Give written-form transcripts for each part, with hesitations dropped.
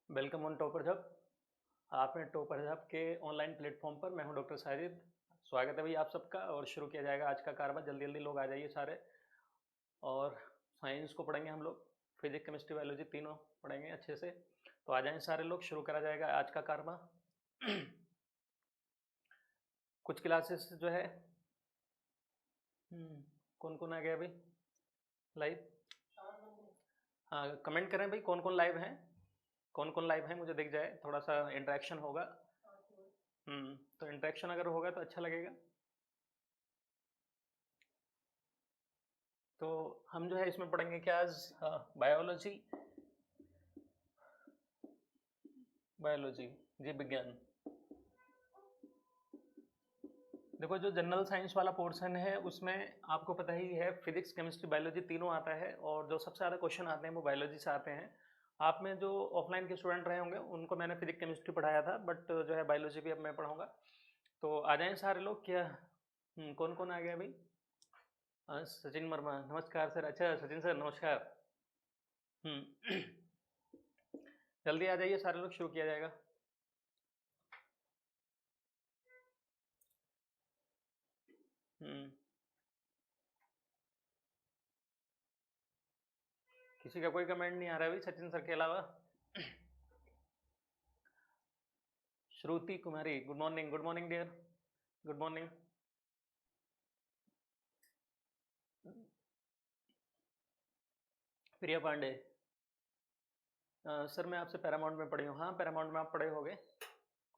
Welcome on topper hub. आपने topper hub के online platform पर, मैं हूं डॉक्टर साजिद। स्वागत है भाई आप सबका। और शुरू किया जाएगा आज का कारवा। जल्दी जल्दी लोग आ जाइए सारे। और साइंस को पढ़ेंगे हम लोग, फिजिक्स केमिस्ट्री बायोलॉजी तीनों पढ़ेंगे अच्छे से। तो आ जाएं सारे लोग, शुरू करा जाएगा आज का कारवा। कुछ क्लासेस जो है कौन कौन आ गया भाई लाइव? हाँ, कमेंट करें भाई कौन कौन लाइव हैं, कौन कौन लाइव हैं, मुझे दिख जाए, थोड़ा सा इंटरेक्शन होगा। तो इंटरेक्शन अगर होगा तो अच्छा लगेगा। तो हम जो है इसमें पढ़ेंगे क्या आज? बायोलॉजी, बायोलॉजी जीव विज्ञान। देखो, जो जनरल साइंस वाला पोर्शन है उसमें आपको पता ही है फिजिक्स केमिस्ट्री बायोलॉजी तीनों आता है, और जो सबसे ज़्यादा क्वेश्चन आते हैं वो बायोलॉजी से आते हैं। आप में जो ऑफलाइन के स्टूडेंट रहे होंगे उनको मैंने फिजिक्स केमिस्ट्री पढ़ाया था, बट जो है बायोलॉजी भी अब मैं पढ़ाऊँगा। तो आ जाएँ सारे लोग। क्या कौन कौन आ गया भाई? सचिन वर्मा, नमस्कार सर। अच्छा सचिन सर नमस्कार। जल्दी आ जाइए सारे लोग, शुरू किया जाएगा। किसी का कोई कमेंट नहीं आ रहा है भाई सचिन सर के अलावा? Shruti Kumari, good morning, good morning dear, good morning. Priya Pandey, sir मैं आपसे पैरामाउंट में पढ़ी हूँ। हाँ, पैरामाउंट में आप पढ़े होंगे,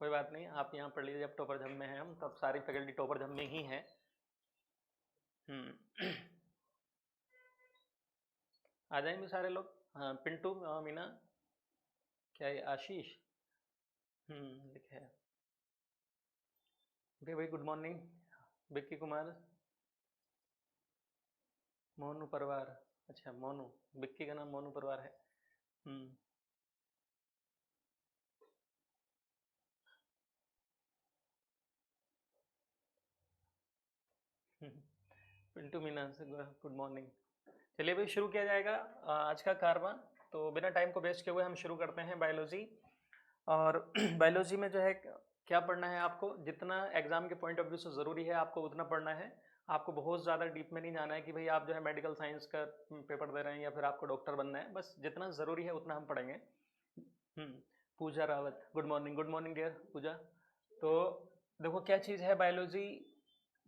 कोई बात नहीं, आप यहाँ पढ़ लीजिए। अब टॉपर धम में हैं हम, तब सारी फैकल्टी टॉपर धम में ही है। आ जाएंगे सारे लोग। हाँ, पिंटू, मीना, क्या ये आशीष? लिखे है। ओके भाई, गुड मॉर्निंग। विक्की कुमार, मोनू परवार। अच्छा मोनू, विक्की का नाम मोनू परवार है। पिंटू मीना से गुड मॉर्निंग। चलिए भाई, शुरू किया जाएगा आज का कारवां। तो बिना टाइम को वेस्ट किए हुए हम शुरू करते हैं बायोलॉजी। और बायोलॉजी में जो है क्या पढ़ना है आपको, जितना एग्जाम के पॉइंट ऑफ व्यू से ज़रूरी है आपको उतना पढ़ना है। आपको बहुत ज़्यादा डीप में नहीं जाना है कि भाई आप जो है मेडिकल साइंस का पेपर दे रहे हैं या फिर आपको डॉक्टर बनना है। बस जितना ज़रूरी है उतना हम पढ़ेंगे। Pooja Rawat, good morning, good morning dear Pooja. तो देखो क्या चीज़ है बायोलॉजी।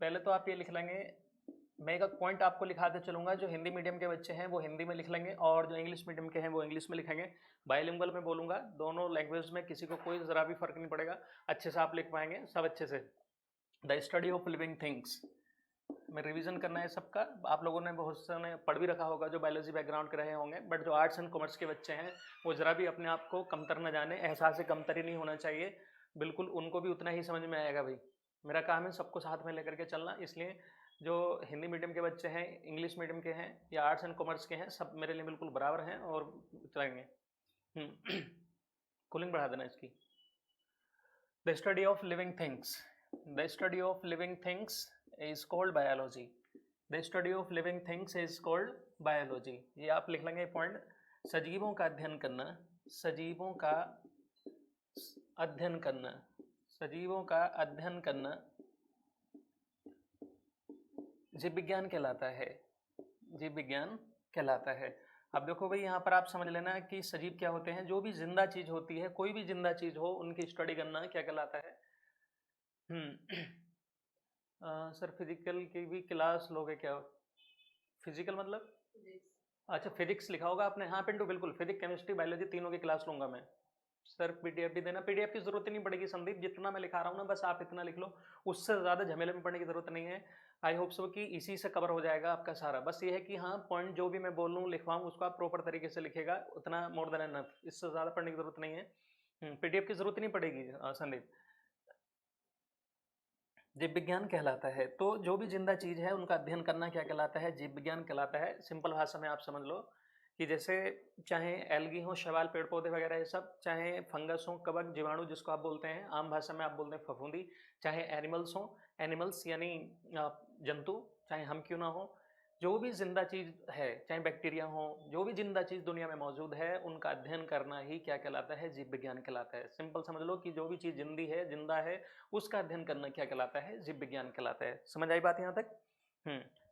पहले तो आप ये लिख लेंगे, मैं एक पॉइंट आपको लिखाते चलूंगा। जो हिंदी मीडियम के बच्चे हैं वो हिंदी में लिख लेंगे, और जो इंग्लिश मीडियम के हैं वो इंग्लिश में लिखेंगे। बाइलिंगुअल में बोलूंगा, दोनों लैंग्वेज में, किसी को कोई ज़रा भी फर्क नहीं पड़ेगा। अच्छे से आप लिख पाएंगे सब अच्छे से। The study of living things में रिवीजन करना है सबका। आप लोगों ने बहुत से ने पढ़ भी रखा होगा जो बायोलॉजी बैकग्राउंड के रहे होंगे, बट जो आर्ट्स एंड कॉमर्स के बच्चे हैं वो ज़रा भी अपने आप को कमतर न जाने, एहसास से कमतरी नहीं होना चाहिए। बिल्कुल उनको भी उतना ही समझ में आएगा भाई। मेरा काम है सबको साथ में लेकर के चलना, इसलिए जो हिंदी मीडियम के बच्चे हैं, इंग्लिश मीडियम के हैं या आर्ट्स एंड कॉमर्स के हैं, सब मेरे लिए बिल्कुल बराबर हैं और चलेंगे। कूलिंग बढ़ा देना इसकी। The study of living things, the study of living things is called biology. The study of living things is called biology. ये आप लिख लेंगे पॉइंट। सजीवों का अध्ययन करना, सजीवों का अध्ययन करना, सजीवों का अध्ययन करना जीव विज्ञान कहलाता है, जीव विज्ञान कहलाता है। अब देखो भाई, यहाँ पर आप समझ लेना कि सजीव क्या होते हैं। जो भी जिंदा चीज होती है, कोई भी जिंदा चीज हो, उनकी स्टडी करना क्या कहलाता है? सर फिजिकल की भी क्लास लोगे क्या? फिजिकल मतलब? अच्छा फिजिक्स लिखा होगा आपने। हाँ पिंटू, बिल्कुल फिजिक्स केमिस्ट्री बायोलॉजी तीनों की क्लास लूंगा मैं। सर पीडीएफ भी देना। पीडीएफ की जरूरत ही नहीं पड़ेगी संदीप, जितना मैं लिखा रहा हूँ ना बस आप इतना लिख लो, उससे ज़्यादा झमेले में पढ़ने की जरूरत नहीं है। आई होप सो कि इसी से कवर हो जाएगा आपका सारा। बस ये है कि हाँ, पॉइंट जो भी मैं बोल लूँ लिखवाऊँ उसको आप प्रॉपर तरीके से लिखेगा, उतना मोर देन एनफ, इससे ज़्यादा पढ़ने की जरूरत नहीं है। पीडीएफ की जरूरत नहीं पड़ेगी संदीप। जीव विज्ञान कहलाता है, तो जो भी जिंदा चीज है उनका अध्ययन करना क्या कहलाता है? जीव विज्ञान कहलाता है। सिंपल भाषा में आप समझ लो कि जैसे चाहे एल्गी हो, शैवाल, पेड़ पौधे वगैरह ये सब, चाहे फंगस हो, कवक, जीवाणु जिसको आप बोलते हैं, आम भाषा में आप बोलते हैं फफूंदी, चाहे एनिमल्स हो, एनिमल्स यानी जंतु, चाहे हम क्यों ना हो, जो भी जिंदा चीज है, चाहे बैक्टीरिया हो, जो भी जिंदा चीज दुनिया में मौजूद है, उनका अध्ययन करना ही क्या कहलाता है? जीव विज्ञान कहलाता है। सिंपल समझ लो कि जो भी चीज जिंदी है, जिंदा है, उसका अध्ययन करना क्या कहलाता है? जीव विज्ञान कहलाता है। समझ आई बात यहाँ तक?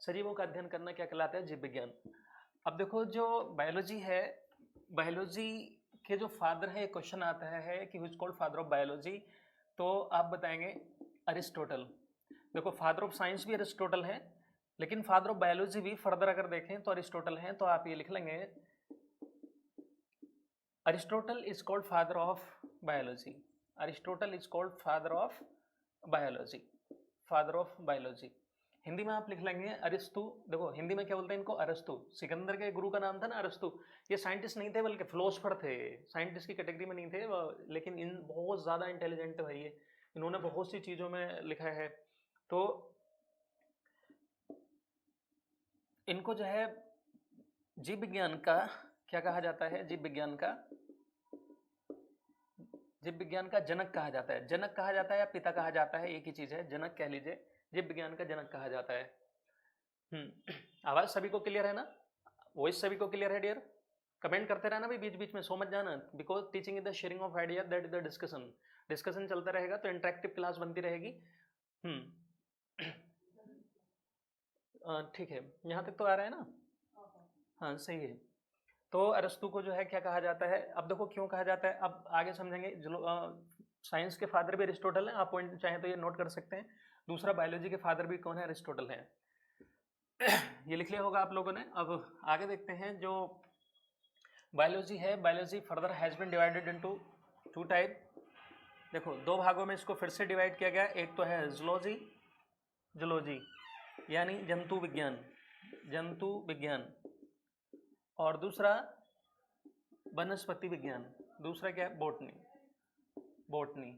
सजीवों का अध्ययन करना क्या कहलाता है? जीव विज्ञान। अब देखो जो बायोलॉजी है, बायोलॉजी के जो फादर है, क्वेश्चन आता है कि who is called father of biology, तो आप बताएंगे अरिस्टोटल। देखो फादर ऑफ साइंस भी अरिस्टोटल है, लेकिन फादर ऑफ बायोलॉजी भी फर्दर अगर देखें तो अरिस्टोटल है। तो आप ये लिख लेंगे Aristotle is called father of biology. Aristotle is called father of biology, father of biology. Hindi में आप लिख लेंगे अरिस्तु। देखो हिंदी में क्या बोलते हैं इनको? अरस्तु। सिकंदर के गुरु का नाम था ना अरस्तु। ये साइंटिस्ट नहीं थे बल्कि फिलोसफर थे, साइंटिस्ट की कैटेगरी में नहीं थे लेकिन इन बहुत ज़्यादा इंटेलिजेंट थे भाई ये। इन्होंने बहुत सी चीज़ों में लिखा है। तो इनको जो है जीव विज्ञान का क्या कहा जाता है? जीव विज्ञान का जनक कहा जाता है। जनक कहा जाता है या पिता कहा जाता है, एक ही चीज है, जनक कह लीजिए। जीव विज्ञान का जनक कहा जाता है। आवाज सभी को क्लियर है ना? वॉइस सभी को क्लियर है डियर? कमेंट करते रहना भाई बीच बीच में, सो मत जाना, because teaching is the sharing of idea, that is the discussion. Discussion चलता रहेगा तो इंटरेक्टिव क्लास बनती रहेगी। ठीक है, यहाँ तक तो आ रहा है ना? हाँ सही है। तो अरस्तु को जो है क्या कहा जाता है? अब देखो क्यों कहा जाता है, अब आगे समझेंगे। साइंस के फादर भी अरिस्टोटल हैं, आप पॉइंट चाहें तो ये नोट कर सकते हैं। दूसरा बायोलॉजी के फादर भी कौन है? अरिस्टोटल हैं। ये लिख लिया होगा आप लोगों ने। अब आगे देखते हैं जो बायोलॉजी है। Biology further has been divided into two type. देखो दो भागों में इसको फिर से डिवाइड किया गया। एक तो है जूलॉजी, जूलॉजी यानी जंतु विज्ञान, जंतु विज्ञान, और दूसरा वनस्पति विज्ञान। दूसरा क्या है? Botany, botany.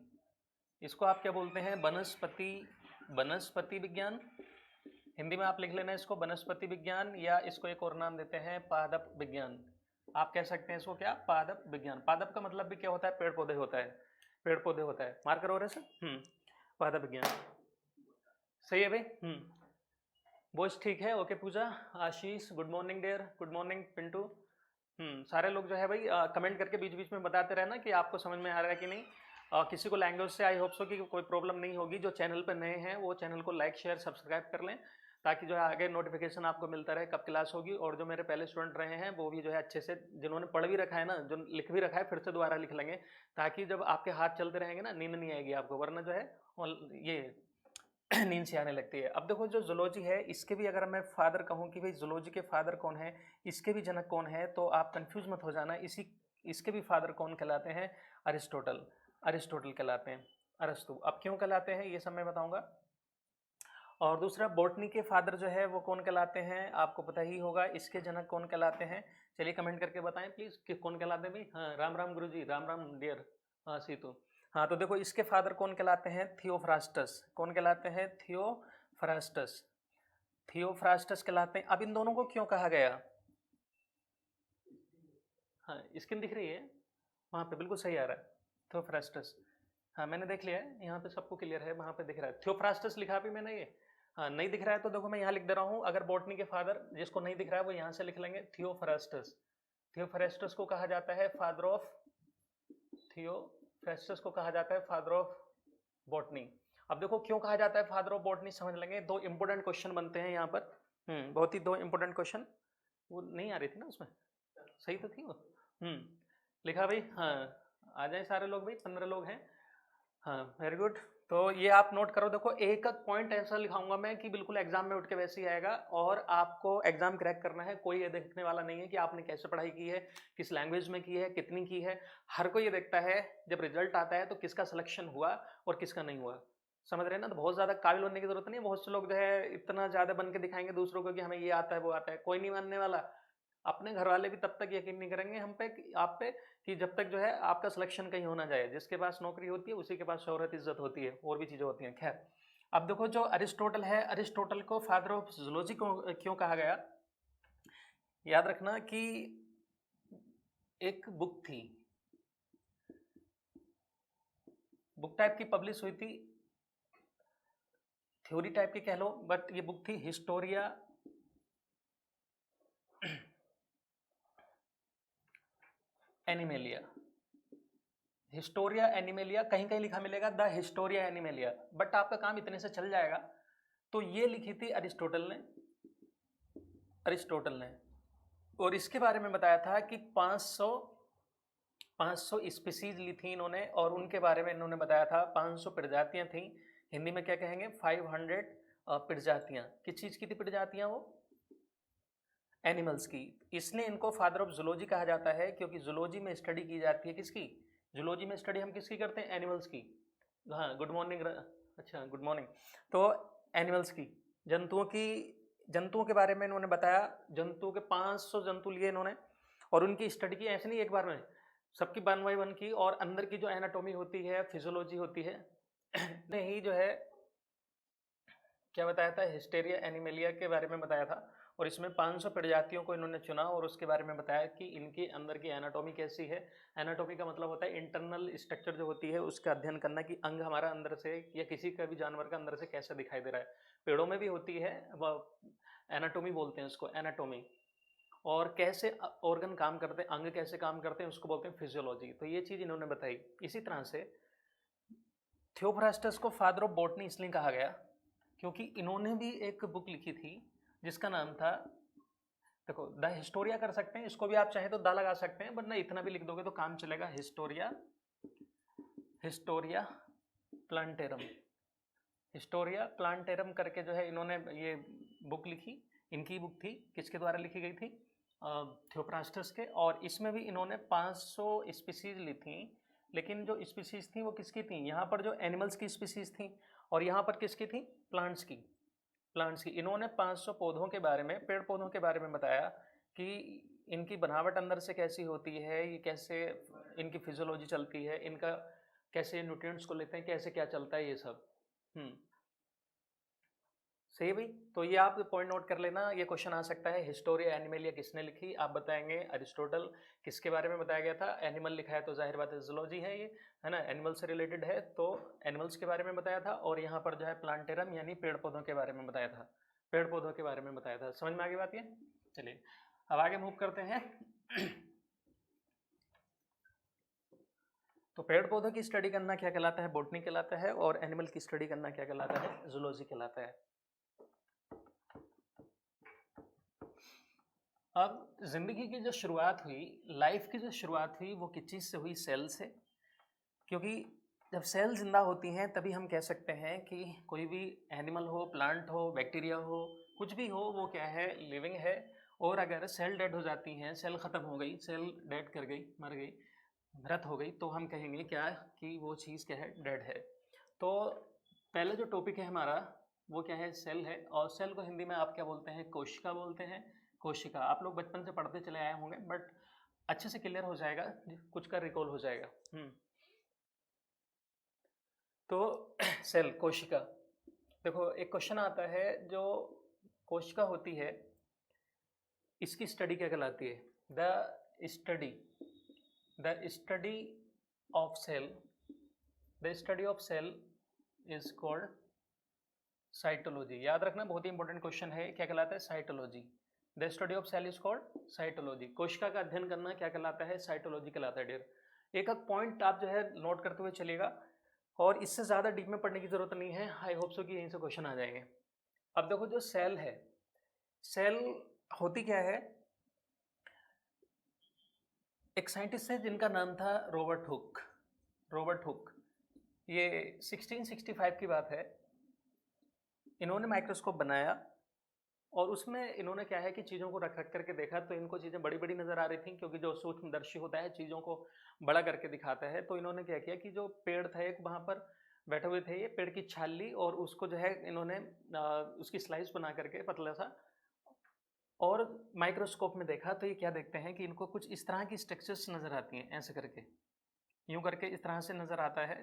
इसको आप क्या बोलते हैं? वनस्पति, वनस्पति विज्ञान। हिंदी में आप लिख लेना इसको वनस्पति विज्ञान, या इसको एक और नाम देते हैं पादप विज्ञान। आप कह सकते हैं इसको क्या? पादप विज्ञान। पादप का मतलब भी क्या होता है? पेड़ पौधे होता है, पेड़ पौधे होता है। मार्कर हो रहे सर? पादप विज्ञान सही है भाई। वॉइस ठीक है? Okay Pooja, Ashish, good morning dear, good morning Pintu. सारे लोग जो है भाई कमेंट करके बीच बीच में बताते रहना कि आपको समझ में आ रहा है कि नहीं। किसी को लैंग्वेज से आई होप सो कि कोई प्रॉब्लम नहीं होगी। जो चैनल पर नए हैं वो चैनल को लाइक शेयर सब्सक्राइब कर लें, ताकि जो है आगे नोटिफिकेशन आपको मिलता रहे कब क्लास होगी। और जो मेरे पहले स्टूडेंट रहे हैं वो भी जो है अच्छे से, जिन्होंने पढ़ भी रखा है ना, जो लिख भी रखा है, फिर से दोबारा लिख लेंगे, ताकि जब आपके हाथ चलते रहेंगे ना, नींद नहीं आएगी आपको, वरना जो है ये नींद से आने लगती है। अब देखो जो जूलॉजी है, इसके भी अगर मैं फादर कहूँ कि भाई जूलॉजी के फादर कौन है, इसके भी जनक कौन है, तो आप कंफ्यूज मत हो जाना। इसके भी फादर कौन कहलाते हैं? अरिस्टोटल, अरिस्टोटल कहलाते हैं। अरस्तु। अब क्यों कहलाते हैं ये सब मैं बताऊंगा। और दूसरा बॉटनी के फादर जो है वो कौन कहलाते हैं? आपको पता ही होगा। इसके जनक कौन कहलाते हैं? चलिए कमेंट करके बताएं प्लीज कि कौन कहलाते हैं भाई। हाँ राम राम गुरुजी, राम राम डियर। हाँ सीतू। हाँ तो देखो इसके फादर कौन कहलाते हैं? थियोफ्रास्टस। कौन कहलाते हैं? थियोफ्रास्टस, थियोफ्रास्टस कहलाते हैं। अब इन दोनों को क्यों कहा गया? हाँ स्क्रीन दिख रही है वहाँ पे? बिल्कुल सही आ रहा है, थियोफ्रास्टस। हाँ मैंने देख लिया है, यहाँ पे सबको क्लियर है, वहाँ पे दिख रहा है थियोफ्रास्टस लिखा भी मैंने ये। हाँ नहीं दिख रहा है तो देखो मैं यहाँ लिख दे रहा हूँ। अगर बॉटनी के फादर जिसको नहीं दिख रहा है वो यहाँ से लिख लेंगे थियोफ्रास्टस। थियोफ्रास्टस को कहा जाता है फादर ऑफ, थियोफ्रास्टस को कहा जाता है फादर ऑफ बॉटनी। अब देखो क्यों कहा जाता है फादर ऑफ बॉटनी, समझ लेंगे। दो इंपोर्टेंट क्वेश्चन बनते हैं यहाँ पर। बहुत ही दो इंपोर्टेंट क्वेश्चन। वो नहीं आ रही थी ना उसमें? सही तो थी वो। लिखा भाई? हाँ आ जाए सारे लोग भाई, 15 लोग हैं। हाँ वेरी गुड। तो ये आप नोट करो। देखो एक एक पॉइंट ऐसा लिखाऊंगा मैं कि बिल्कुल एग्जाम में उठ के वैसे ही आएगा, और आपको एग्जाम क्रैक करना है। कोई ये देखने वाला नहीं है कि आपने कैसे पढ़ाई की है, किस लैंग्वेज में की है, कितनी की है। हर कोई ये देखता है जब रिजल्ट आता है तो किसका सिलेक्शन हुआ और किसका नहीं हुआ। समझ रहे हैं ना? तो बहुत ज्यादा काबिल बनने की जरूरत नहीं है। बहुत से लोग जो है इतना ज्यादा बन के दिखाएंगे दूसरों को कि हमें ये आता है वो आता है, कोई नहीं मानने वाला। अपने घर वाले भी तब तक यकीन नहीं करेंगे हम पे, आप पे, कि जब तक जो है आपका सिलेक्शन कहीं होना जाए। जिसके पास नौकरी होती है उसी के पास शोहरत इज्जत होती है, और भी चीज़ें होती हैं। खैर अब देखो जो अरिस्टोटल है, अरिस्टोटल को फादर ऑफ जूलॉजी को क्यों कहा गया? याद रखना कि एक बुक थी, बुक टाइप की पब्लिश हुई थी, थ्योरी टाइप की कह लो, बट ये बुक थी हिस्टोरिया एनिमेलिया, हिस्टोरिया एनिमेलिया, कहीं कहीं लिखा मिलेगा द हिस्टोरिया एनिमेलिया, बट आपका काम इतने से चल जाएगा। तो ये लिखी थी अरिस्टोटल ने, और इसके बारे में बताया था कि 500 स्पीसीज ली थी इन्होंने, और उनके बारे में इन्होंने बताया था 500 प्रजातियां थी। हिंदी में क्या कहेंगे, 500 प्रजातियां। किस चीज की थी प्रजातियां? वो एनिमल्स की। इसलिए इनको फादर ऑफ जूलॉजी कहा जाता है, क्योंकि जूलॉजी में स्टडी की जाती है किसकी? जूलॉजी में स्टडी हम किसकी करते हैं? एनिमल्स की। हाँ, गुड मॉर्निंग। अच्छा, गुड मॉर्निंग। तो एनिमल्स की, जंतुओं के बारे में इन्होंने बताया। जंतुओं के 500 जंतु लिए इन्होंने, और उनकी स्टडी की। ऐसे नहीं एक बार में, सबकी 1 बाय 1 की, और अंदर की जो एनाटॉमी होती है, फिजियोलॉजी होती है ने ही जो है क्या बताया था, हिस्टेरिया एनिमेलिया के बारे में बताया था। और इसमें 500 प्रजातियों को इन्होंने चुना, और उसके बारे में बताया कि इनके अंदर की एनाटॉमी कैसी है। एनाटॉमी का मतलब होता है इंटरनल स्ट्रक्चर जो होती है उसका अध्ययन करना, कि अंग हमारा अंदर से या किसी का भी जानवर का अंदर से कैसा दिखाई दे रहा है। पेड़ों में भी होती है, एनाटॉमी बोलते हैं उसको, एनाटॉमी। और कैसे ऑर्गन काम करते हैं, अंग कैसे काम करते हैं, उसको बोलते हैं फिजियोलॉजी। तो ये चीज़ इन्होंने बताई। इसी तरह से थियोफ्रास्टस को फादर ऑफ बॉटनी इसलिए कहा गया क्योंकि इन्होंने भी एक बुक लिखी थी जिसका नाम था, देखो, द हिस्टोरिया कर सकते हैं, इसको भी आप चाहें तो द लगा सकते हैं, वरना इतना भी लिख दोगे तो काम चलेगा। हिस्टोरिया प्लांटेरम करके जो है इन्होंने ये बुक लिखी। इनकी बुक थी, किसके द्वारा लिखी गई थी? थियोफ्रास्टस के। और इसमें भी इन्होंने 500 स्पीसीज ली थी, लेकिन जो स्पीसीज थी वो किसकी थी? यहाँ पर जो एनिमल्स की स्पीसीज थी, और यहाँ पर किसकी थी? प्लांट्स की। इन्होंने 500 पौधों के बारे में, पेड़ पौधों के बारे में बताया कि इनकी बनावट अंदर से कैसी होती है, ये कैसे इनकी फिजियोलॉजी चलती है, इनका कैसे न्यूट्रिएंट्स को लेते हैं, कैसे क्या चलता है, ये सब। सही भाई। तो ये आप पॉइंट नोट कर लेना, ये क्वेश्चन आ सकता है। हिस्टोरिया एनिमेलिया किसने लिखी? आप बताएंगे अरिस्टोटल। किसके बारे में बताया गया था? एनिमल लिखा है तो जाहिर बात है जूलॉजी है ये, है ना, एनिमल से रिलेटेड है, तो एनिमल्स के बारे में बताया था। और यहाँ पर जो है प्लांटेरम यानी पेड़ पौधों के बारे में बताया था, पेड़ पौधों के बारे में बताया था। समझ में आ गई बात ये? चलिए अब आगे मूव करते हैं। तो पेड़ पौधों की स्टडी करना क्या कहलाता है? बॉटनी कहलाता है। और एनिमल की स्टडी करना क्या कहलाता है? जूलॉजी कहलाता है। अब जिंदगी की जो शुरुआत हुई, लाइफ की जो शुरुआत हुई, वो किस चीज़ से हुई? सेल से। क्योंकि जब सेल जिंदा होती हैं तभी हम कह सकते हैं कि कोई भी एनिमल हो, प्लांट हो, बैक्टीरिया हो, कुछ भी हो, वो क्या है? लिविंग है। और अगर सेल डेड हो जाती हैं, सेल ख़त्म हो गई, सेल डेड कर गई, मर गई, मृत हो गई, तो हम कहेंगे क्या? कि वो चीज़ क्या है? डेड है। तो पहले जो टॉपिक है हमारा वो क्या है? सेल है। और सेल को हिंदी में आप क्या बोलते हैं? कोशिका बोलते हैं। कोशिका आप लोग बचपन से पढ़ते चले आए होंगे, बट अच्छे से क्लियर हो जाएगा, कुछ का रिकॉल हो जाएगा। तो सेल, कोशिका। देखो एक क्वेश्चन आता है, जो कोशिका होती है इसकी स्टडी क्या कहलाती है? The study of cell, is called cytology. याद रखना, बहुत ही इंपॉर्टेंट क्वेश्चन है। क्या कहलाता है? Cytology. The study of cell is called cytology. कोशिका का अध्ययन करना क्या कहलाता है? साइटोलॉजी कहलाता है। डियर, एक पॉइंट आप जो है नोट करते हुए चलेगा, और इससे ज़्यादा डीप में पढ़ने की जरूरत नहीं है। आई होप सो कि यहीं से क्वेश्चन आ जाएंगे। अब देखो, जो सेल है, सेल होती क्या है? एक साइंटिस्ट है जिनका नाम था रॉबर्ट हुक। ये 1665 की बात है। इन्होंने माइक्रोस्कोप बनाया, और उसमें इन्होंने क्या है कि चीज़ों को रख करके देखा, तो इनको चीज़ें बड़ी बड़ी नज़र आ रही थी, क्योंकि जो सूक्ष्मदर्शी होता है चीज़ों को बड़ा करके दिखाता है। तो इन्होंने क्या किया कि जो पेड़ था एक, वहाँ पर बैठे हुए थे, ये पेड़ की छाल ली, और उसको जो है इन्होंने उसकी स्लाइस बना करके पतला सा, और माइक्रोस्कोप में देखा, तो ये क्या देखते हैं कि इनको कुछ इस तरह की स्ट्रक्चर्स नज़र आती हैं, ऐसे करके, यूँ करके इस तरह से नज़र आता है।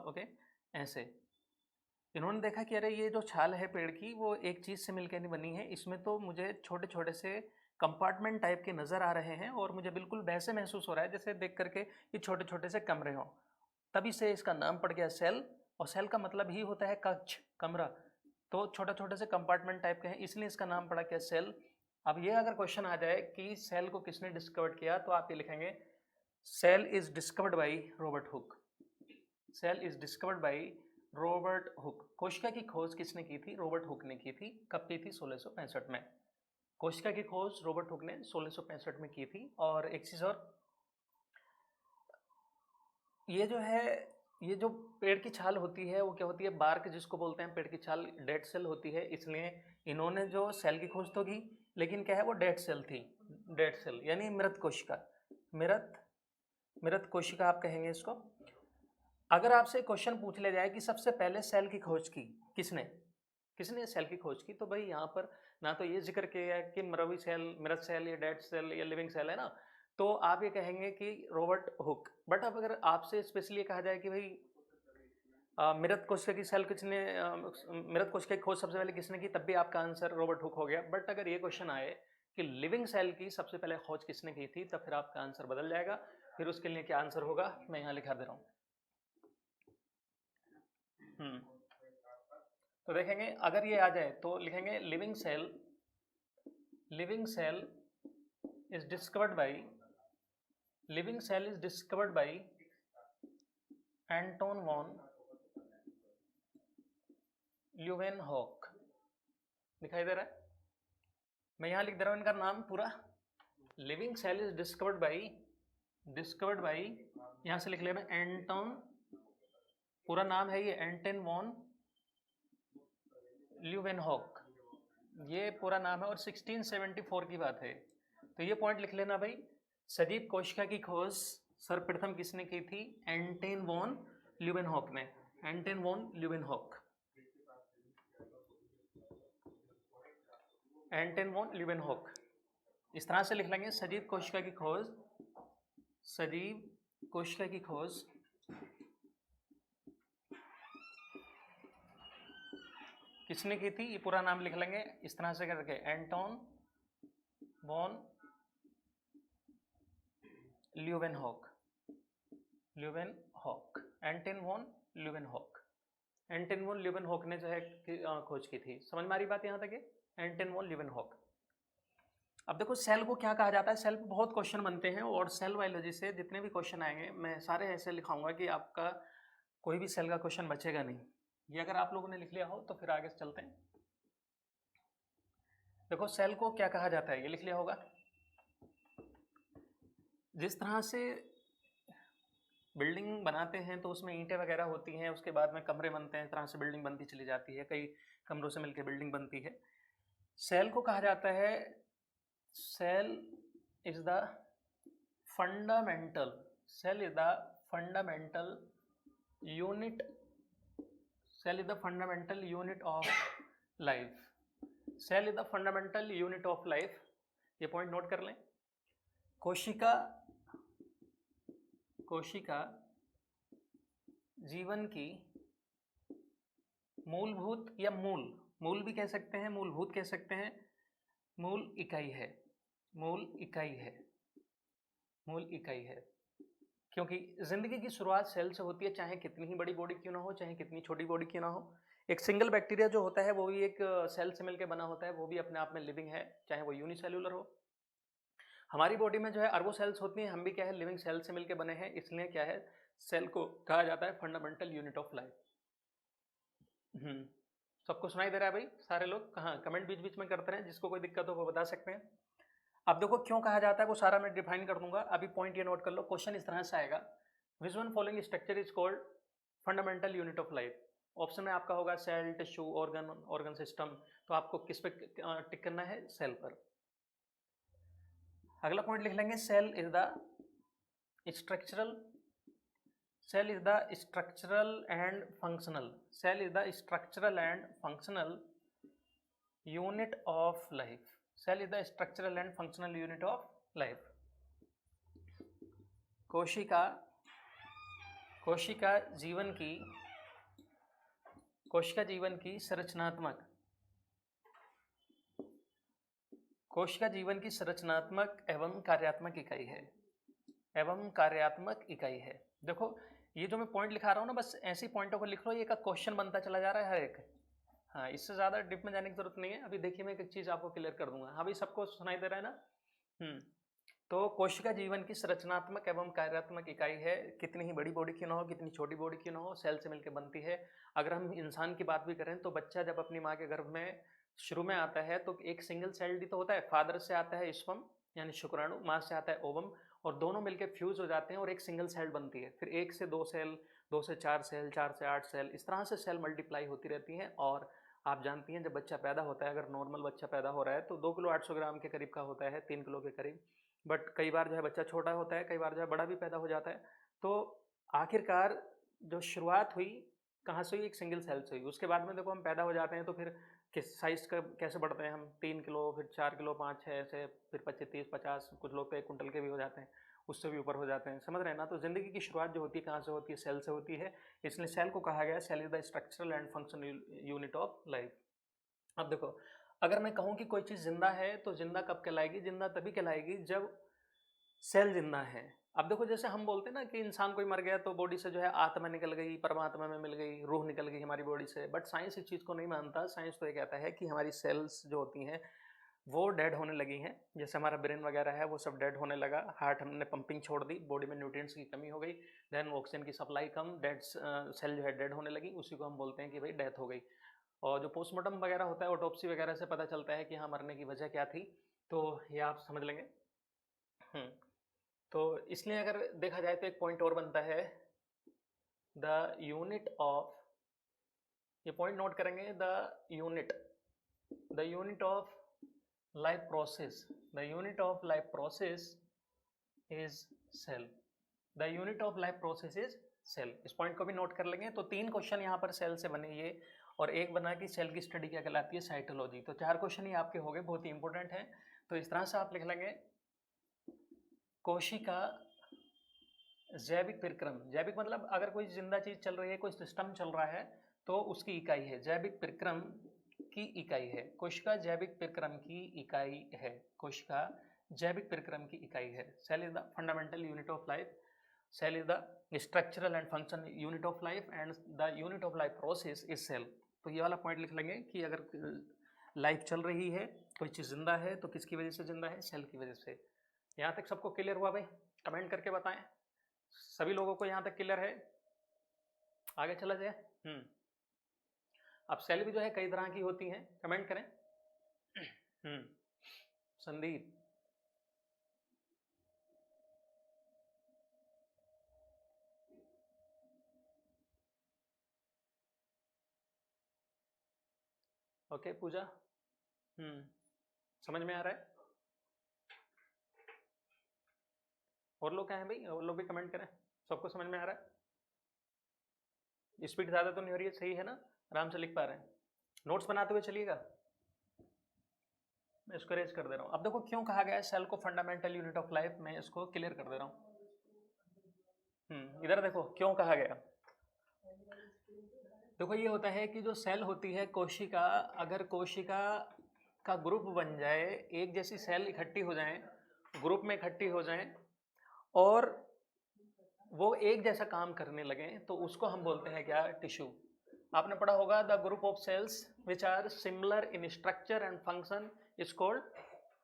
ओके, ऐसे इन्होंने देखा कि अरे ये जो छाल है पेड़ की, वो एक चीज़ से मिलकर नहीं बनी है, इसमें तो मुझे छोटे छोटे से कंपार्टमेंट टाइप के नज़र आ रहे हैं, और मुझे बिल्कुल वैसे महसूस हो रहा है जैसे देख करके ये छोटे छोटे से कमरे हों। तभी से इसका नाम पड़ गया सेल। और सेल का मतलब ही होता है कक्ष, कमरा। तो छोटे छोटे से कंपार्टमेंट टाइप के हैं, इसलिए इसका नाम पड़ा क्या? सेल। अब ये अगर क्वेश्चन आ जाए कि सेल को किसने डिस्कवर किया, तो आप ये लिखेंगे cell is discovered by Robert Hooke. Cell is discovered by Robert Hooke. कोशिका की खोज किसने की थी? रॉबर्ट हुक ने की थी। कब की थी? 1665 में। कोशिका की खोज रॉबर्ट हुक ने 1665 में की थी। और एक चीज और, ये जो है, ये जो पेड़ की छाल होती है वो क्या होती है? बार्क जिसको बोलते हैं, पेड़ की छाल डेड सेल होती है। इसलिए इन्होंने जो सेल की खोज तो की, लेकिन क्या है वो डेड सेल थी। डेड सेल यानी मृत कोशिका। मृत कोशिका आप कहेंगे इसको। अगर आपसे क्वेश्चन पूछ लिया जाए कि सबसे पहले सेल की खोज की किसने, किसने सेल की खोज की, तो भाई यहाँ पर ना तो ये जिक्र किया है कि मरवी सेल, मृत सेल या डेड सेल या लिविंग सेल है ना, तो आप ये कहेंगे कि रॉबर्ट हुक। बट अब अगर आपसे स्पेशली कहा जाए कि भाई मृत कोशिका की सेल किसने, मृत कोशिका की खोज सबसे पहले किसने की, तब भी आपका आंसर रॉबर्ट हुक हो गया। बट अगर ये क्वेश्चन आए कि लिविंग सेल की सबसे पहले खोज किसने की थी, तब फिर आपका आंसर बदल जाएगा। फिर उसके लिए क्या आंसर होगा मैं यहाँ लिखा दे रहा हूँ। तो देखेंगे अगर ये आ जाए तो लिखेंगे living cell is discovered by Anton van Leeuwenhoek. दिखाई दे रहा है? मैं यहाँ लिख दे रहा हूँ इनका नाम पूरा। Living cell is discovered by, यहाँ से लिख लिया मैं एंटोन, पूरा नाम है ये एंटन वॉन ल्यूवेनहॉक, ये पूरा नाम है। और 1674 की बात है। तो ये पॉइंट लिख लेना भाई। सजीव कोशिका की खोज सर्वप्रथम किसने की थी? एंटन वॉन ल्यूवेनहॉक ने। एंटन वॉन ल्यूवेनहॉक, एंटन वॉन ल्यूवेनहॉक। इस तरह से लिख लेंगे सजीव कोशिका की खोज, सजीव कोशिका की खोज किसने की थी, ये पूरा नाम लिख लेंगे इस तरह से करके एंटोन वॉन ल्यूवेनहॉक, एंटन वॉन ल्यूवेनहॉक। एंटन वॉन ल्यूवेनहॉक ने जो है खोज की थी। समझ में आ रही बात यहाँ तक है? एंटन वॉन ल्यूवेनहॉक। अब देखो सेल को क्या कहा जाता है। सेल पे बहुत क्वेश्चन बनते हैं और सेल बायोलॉजी से जितने भी क्वेश्चन आएंगे मैं सारे ऐसे लिखाऊंगा कि आपका कोई भी सेल का क्वेश्चन बचेगा नहीं। ये अगर आप लोगों ने लिख लिया हो तो फिर आगे चलते हैं। देखो सेल को क्या कहा जाता है, ये लिख लिया होगा। जिस तरह से बिल्डिंग बनाते हैं तो उसमें ईंटें वगैरह होती हैं, उसके बाद में कमरे बनते हैं, इस तरह से बिल्डिंग बनती चली जाती है, कई कमरों से मिलकर बिल्डिंग बनती है। सेल को कहा जाता है, cell is the fundamental, cell is the fundamental unit, cell is the fundamental unit of life, cell is the fundamental unit of life. ये पॉइंट नोट कर लें। कोशिका जीवन की मूलभूत या मूल भी कह सकते हैं, मूलभूत कह सकते हैं, मूल इकाई है। क्योंकि जिंदगी की शुरुआत सेल से होती है, चाहे कितनी ही बड़ी बॉडी क्यों ना हो, चाहे कितनी छोटी बॉडी क्यों ना हो। एक सिंगल बैक्टीरिया जो होता है वो भी एक सेल से मिलकर बना होता है, वो भी अपने आप में लिविंग है, चाहे वो यूनिसेल्यूलर हो। हमारी बॉडी में जो है अरबों सेल्स होती हैं, हम भी क्या है लिविंग सेल से मिलकर बने हैं, इसलिए क्या है सेल को कहा जाता है फंडामेंटल यूनिट ऑफ लाइफ। सबको सुनाई दे रहा है भाई? सारे लोग कहाँ कमेंट बीच बीच में करते रहे, जिसको कोई दिक्कत हो वो बता सकते हैं। अब देखो क्यों कहा जाता है वो सारा मैं डिफाइन कर दूंगा। अभी पॉइंट ये नोट कर लो। क्वेश्चन इस तरह से आएगा, which one following structure is called fundamental unit of life. Option में आपका होगा सेल, टिश्यू, ऑर्गन सिस्टम। तो आपको किस पे टिक करना है? सेल पर। अगला पॉइंट लिख लेंगे, cell is the structural and functional unit of life. Cell is the structural and functional unit of life. कोशिका जीवन की संरचनात्मक एवं कार्यात्मक इकाई है। देखो ये जो मैं पॉइंट लिखा रहा हूँ ना, बस ऐसी पॉइंटों को लिख लो, ये का क्वेश्चन बनता चला जा रहा है हर एक। हाँ, इससे ज़्यादा डिप में जाने की जरूरत नहीं है। अभी देखिए मैं एक चीज़ आपको क्लियर कर दूंगा। हाँ भाई, सबको सुनाई दे रहा है ना? तो कोशिका जीवन की संरचनात्मक एवं कार्यात्मक इकाई है। कितनी ही बड़ी बॉडी क्यों ना हो, कितनी छोटी बॉडी क्यों ना हो, सेल से मिलकर बनती है। अगर हम इंसान की बात भी करें तो बच्चा जब अपनी माँ के गर्भ में शुरू में आता है तो एक सिंगल सेल्ड ही तो होता है। फादर से आता है स्पर्म यानी शुक्राणु, माँ से आता है ओवम, और दोनों मिलकर फ्यूज हो जाते हैं और एक सिंगल सेल बनती है। फिर 1 से 2 सेल, 2 से 4 सेल, 4 से 8 सेल, इस तरह से सेल मल्टीप्लाई होती रहती हैं। और आप जानती हैं जब बच्चा पैदा होता है, अगर नॉर्मल बच्चा पैदा हो रहा है तो 2 किलो 800 ग्राम के करीब का होता है, 3 किलो के करीब। बट कई बार जो है बच्चा छोटा होता है, कई बार जो है बड़ा भी पैदा हो जाता है। तो आखिरकार जो शुरुआत हुई कहाँ से हुई? एक सिंगल सेल से हुई। उसके बाद में देखो हम पैदा हो जाते हैं तो फिर किस साइज़ का कैसे बढ़ते हैं हम? 3 किलो, फिर 4 किलो, 5, 6 ऐसे, फिर 25, 30, 50, कुछ लोग तो 1 कुंटल के भी हो जाते हैं, उससे भी ऊपर हो जाते हैं। समझ रहे हैं ना? तो ज़िंदगी की शुरुआत जो होती है कहाँ से होती है? सेल से होती है। इसलिए सेल को कहा गया है cell is the structural and functional unit of life. अब देखो, अगर मैं कहूँ कि कोई चीज़ जिंदा है तो जिंदा कब कहलाएगी? जिंदा तभी कहलाएगी जब सेल जिंदा है। अब देखो जैसे हम बोलते हैं ना कि इंसान कोई मर गया तो बॉडी से जो है आत्मा निकल गई, परमात्मा में मिल गई, रूह निकल गई हमारी बॉडी से। बट साइंस इस चीज़ को नहीं मानता। साइंस तो ये कहता है कि हमारी सेल्स जो होती हैं वो डेड होने लगी हैं। जैसे हमारा ब्रेन वगैरह है वो सब डेड होने लगा, हार्ट हमने पंपिंग छोड़ दी, बॉडी में न्यूट्रिएंट्स की कमी हो गई, देन ऑक्सीजन की सप्लाई कम, डेड सेल जो है डेड होने लगी, उसी को हम बोलते हैं कि भाई डेथ हो गई। और जो पोस्टमार्टम वगैरह होता है, ऑटोप्सी वगैरह से पता चलता है कि हाँ मरने की वजह क्या थी। तो ये आप समझ लेंगे। तो इसलिए अगर देखा जाए तो एक पॉइंट और बनता है, द यूनिट ऑफ, ये पॉइंट नोट करेंगे, the unit of life process, the unit of life process is cell. The unit of life process is cell. इस पॉइंट को भी नोट कर लेंगे। तो 3 क्वेश्चन यहाँ पर सेल से बने ये, और एक बना कि सेल की स्टडी क्या कहलाती है? साइटोलॉजी। तो 4 क्वेश्चन ही आपके हो गए, बहुत ही इंपॉर्टेंट है। तो इस तरह से आप लिख लेंगे, कोशिका जैविक प्रक्रम। जैविक मतलब अगर कोई जिंदा चीज चल रही है, कोई सिस्टम चल रहा है तो उसकी इकाई है। जैविक प्रक्रम की इकाई है कोशिका, जैविक प्रक्रम की इकाई है कोशिका, जैविक प्रक्रम की इकाई है। Cell is the fundamental unit of life, cell is the structural and function unit of life, and the unit of life process is cell. तो ये वाला पॉइंट लिख लेंगे कि अगर लाइफ चल रही है, कोई चीज़ जिंदा है, तो किसकी वजह से जिंदा है? सेल की वजह से। यहाँ तक सबको क्लियर हुआ भाई? कमेंट करके बताएं। सभी लोगों को यहाँ तक क्लियर है? आगे चला जाए। अब सेल भी जो है कई तरह की होती हैं, कमेंट करें। संदीप, ओके। पूजा, समझ में आ रहा है? और लोग क्या हैं भाई? और लोग भी कमेंट करें। सबको समझ में आ रहा है? स्पीड ज़्यादा तो नहीं हो रही है? सही है ना? आराम से लिख पा रहे हैं? नोट्स बनाते हुए चलिएगा। मैं इसको रेज कर दे रहा हूँ। अब देखो क्यों कहा गया है सेल को फंडामेंटल यूनिट ऑफ लाइफ, मैं इसको क्लियर कर दे रहा हूँ। इधर देखो क्यों कहा गया। देखो ये होता है कि जो सेल होती है कोशिका, अगर कोशिका का ग्रुप बन जाए, एक जैसी सेल इकट्ठी हो जाएं, ग्रुप में इकट्ठी हो जाएं और वो एक जैसा काम करने लगे, तो उसको हम बोलते हैं क्या? टिश्यू। आपने पढ़ा होगा the group of cells which are similar in structure and function is called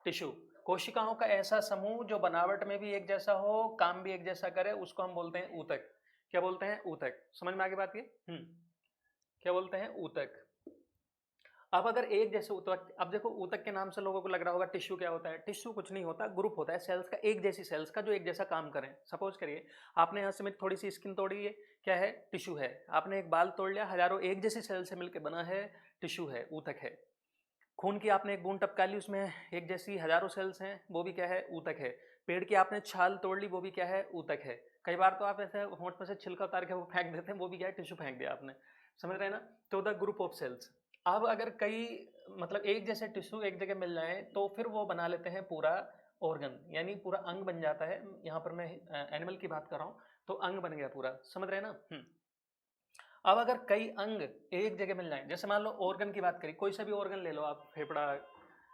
tissue. कोशिकाओं का ऐसा समूह जो बनावट में भी एक जैसा हो, काम भी एक जैसा करे, उसको हम बोलते हैं ऊतक। क्या बोलते हैं? ऊतक। समझ में आगे बात ये? क्या बोलते हैं? ऊतक। अब अगर एक जैसे ऊतक, अब देखो ऊतक के नाम से लोगों को लग रहा होगा टिश्यू क्या होता है? टिश्यू कुछ नहीं होता, ग्रुप होता है सेल्स का, एक जैसी सेल्स का जो एक जैसा काम करें। सपोज करिए आपने यहाँ से मेरी थोड़ी सी स्किन तोड़ी है, क्या है? टिश्यू है। आपने एक बाल तोड़ लिया, हजारों एक जैसी सेल से मिलकर बना है, टिश्यू है, ऊतक है। खून की आपने एक बूंद टपका ली, उसमें एक जैसी हजारों सेल्स हैं, वो भी क्या है? ऊतक है। पेड़ की आपने छाल तोड़ ली, वो भी क्या है? ऊतक है। कई बार तो आप ऐसे होंठ में से छिलका उतार के वो फेंक देते हैं, वो भी क्या है? टिश्यू फेंक दिया आपने। समझ रहे हैं ना? तो द ग्रुप ऑफ सेल्स। अब अगर कई मतलब एक जैसे टिश्यू एक जगह मिल जाए तो फिर वो बना लेते हैं पूरा ऑर्गन, यानी पूरा अंग बन जाता है। यहाँ पर मैं एनिमल की बात कर रहा हूँ, तो अंग बन गया पूरा। समझ रहे हैं ना? अब अगर कई अंग एक जगह मिल जाए, जैसे मान लो ऑर्गन की बात करी, कोई सा भी ऑर्गन ले लो आप, फेफड़ा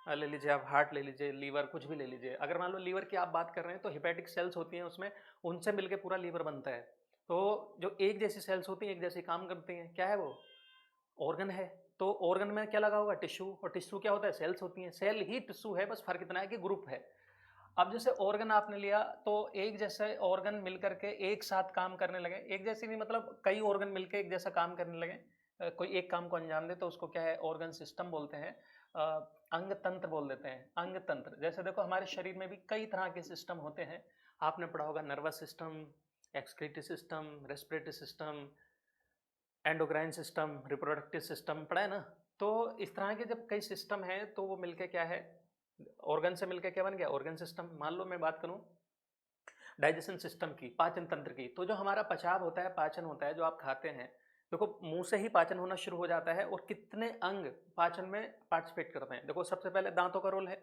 ले लीजिए, आप हार्ट ले लीजिए, लीवर, कुछ भी ले लीजिए। अगर मान लो लीवर की आप बात कर रहे हैं तो हिपैटिक सेल्स होती हैं उसमें, उनसे मिलकर पूरा लीवर बनता है। तो जो एक जैसी सेल्स होती हैं, एक जैसे काम करती हैं, क्या है वो? ऑर्गन है। तो ऑर्गन में क्या लगा होगा? टिश्यू। और टिश्यू क्या होता है? सेल्स होती हैं। सेल ही टिश्यू है, बस फर्क इतना है कि ग्रुप है। अब जैसे ऑर्गन आपने लिया तो एक जैसे ऑर्गन मिल करके एक साथ काम करने लगे, एक जैसी नहीं मतलब कई ऑर्गन मिलकर एक जैसा काम करने लगे, कोई एक काम को अंजाम दे तो उसको क्या है ऑर्गन सिस्टम बोलते हैं, अंग तंत्र बोल देते हैं, अंग तंत्र। जैसे देखो हमारे शरीर में भी कई तरह के सिस्टम होते हैं, आपने पढ़ा होगा nervous system, excretory system, respiratory system, endocrine system, reproductive system पढ़ा है ना। तो इस तरह के जब कई सिस्टम हैं तो वो मिलके क्या है, ऑर्गन से मिलके क्या बन गया ऑर्गन सिस्टम। मान लो मैं बात करूं डाइजेशन सिस्टम की, पाचन तंत्र की, तो जो हमारा पचाव होता है, पाचन होता है, जो आप खाते हैं, देखो मुंह से ही पाचन होना शुरू हो जाता है और कितने अंग पाचन में पार्टिसिपेट करते हैं। देखो सबसे पहले दांतों का रोल है,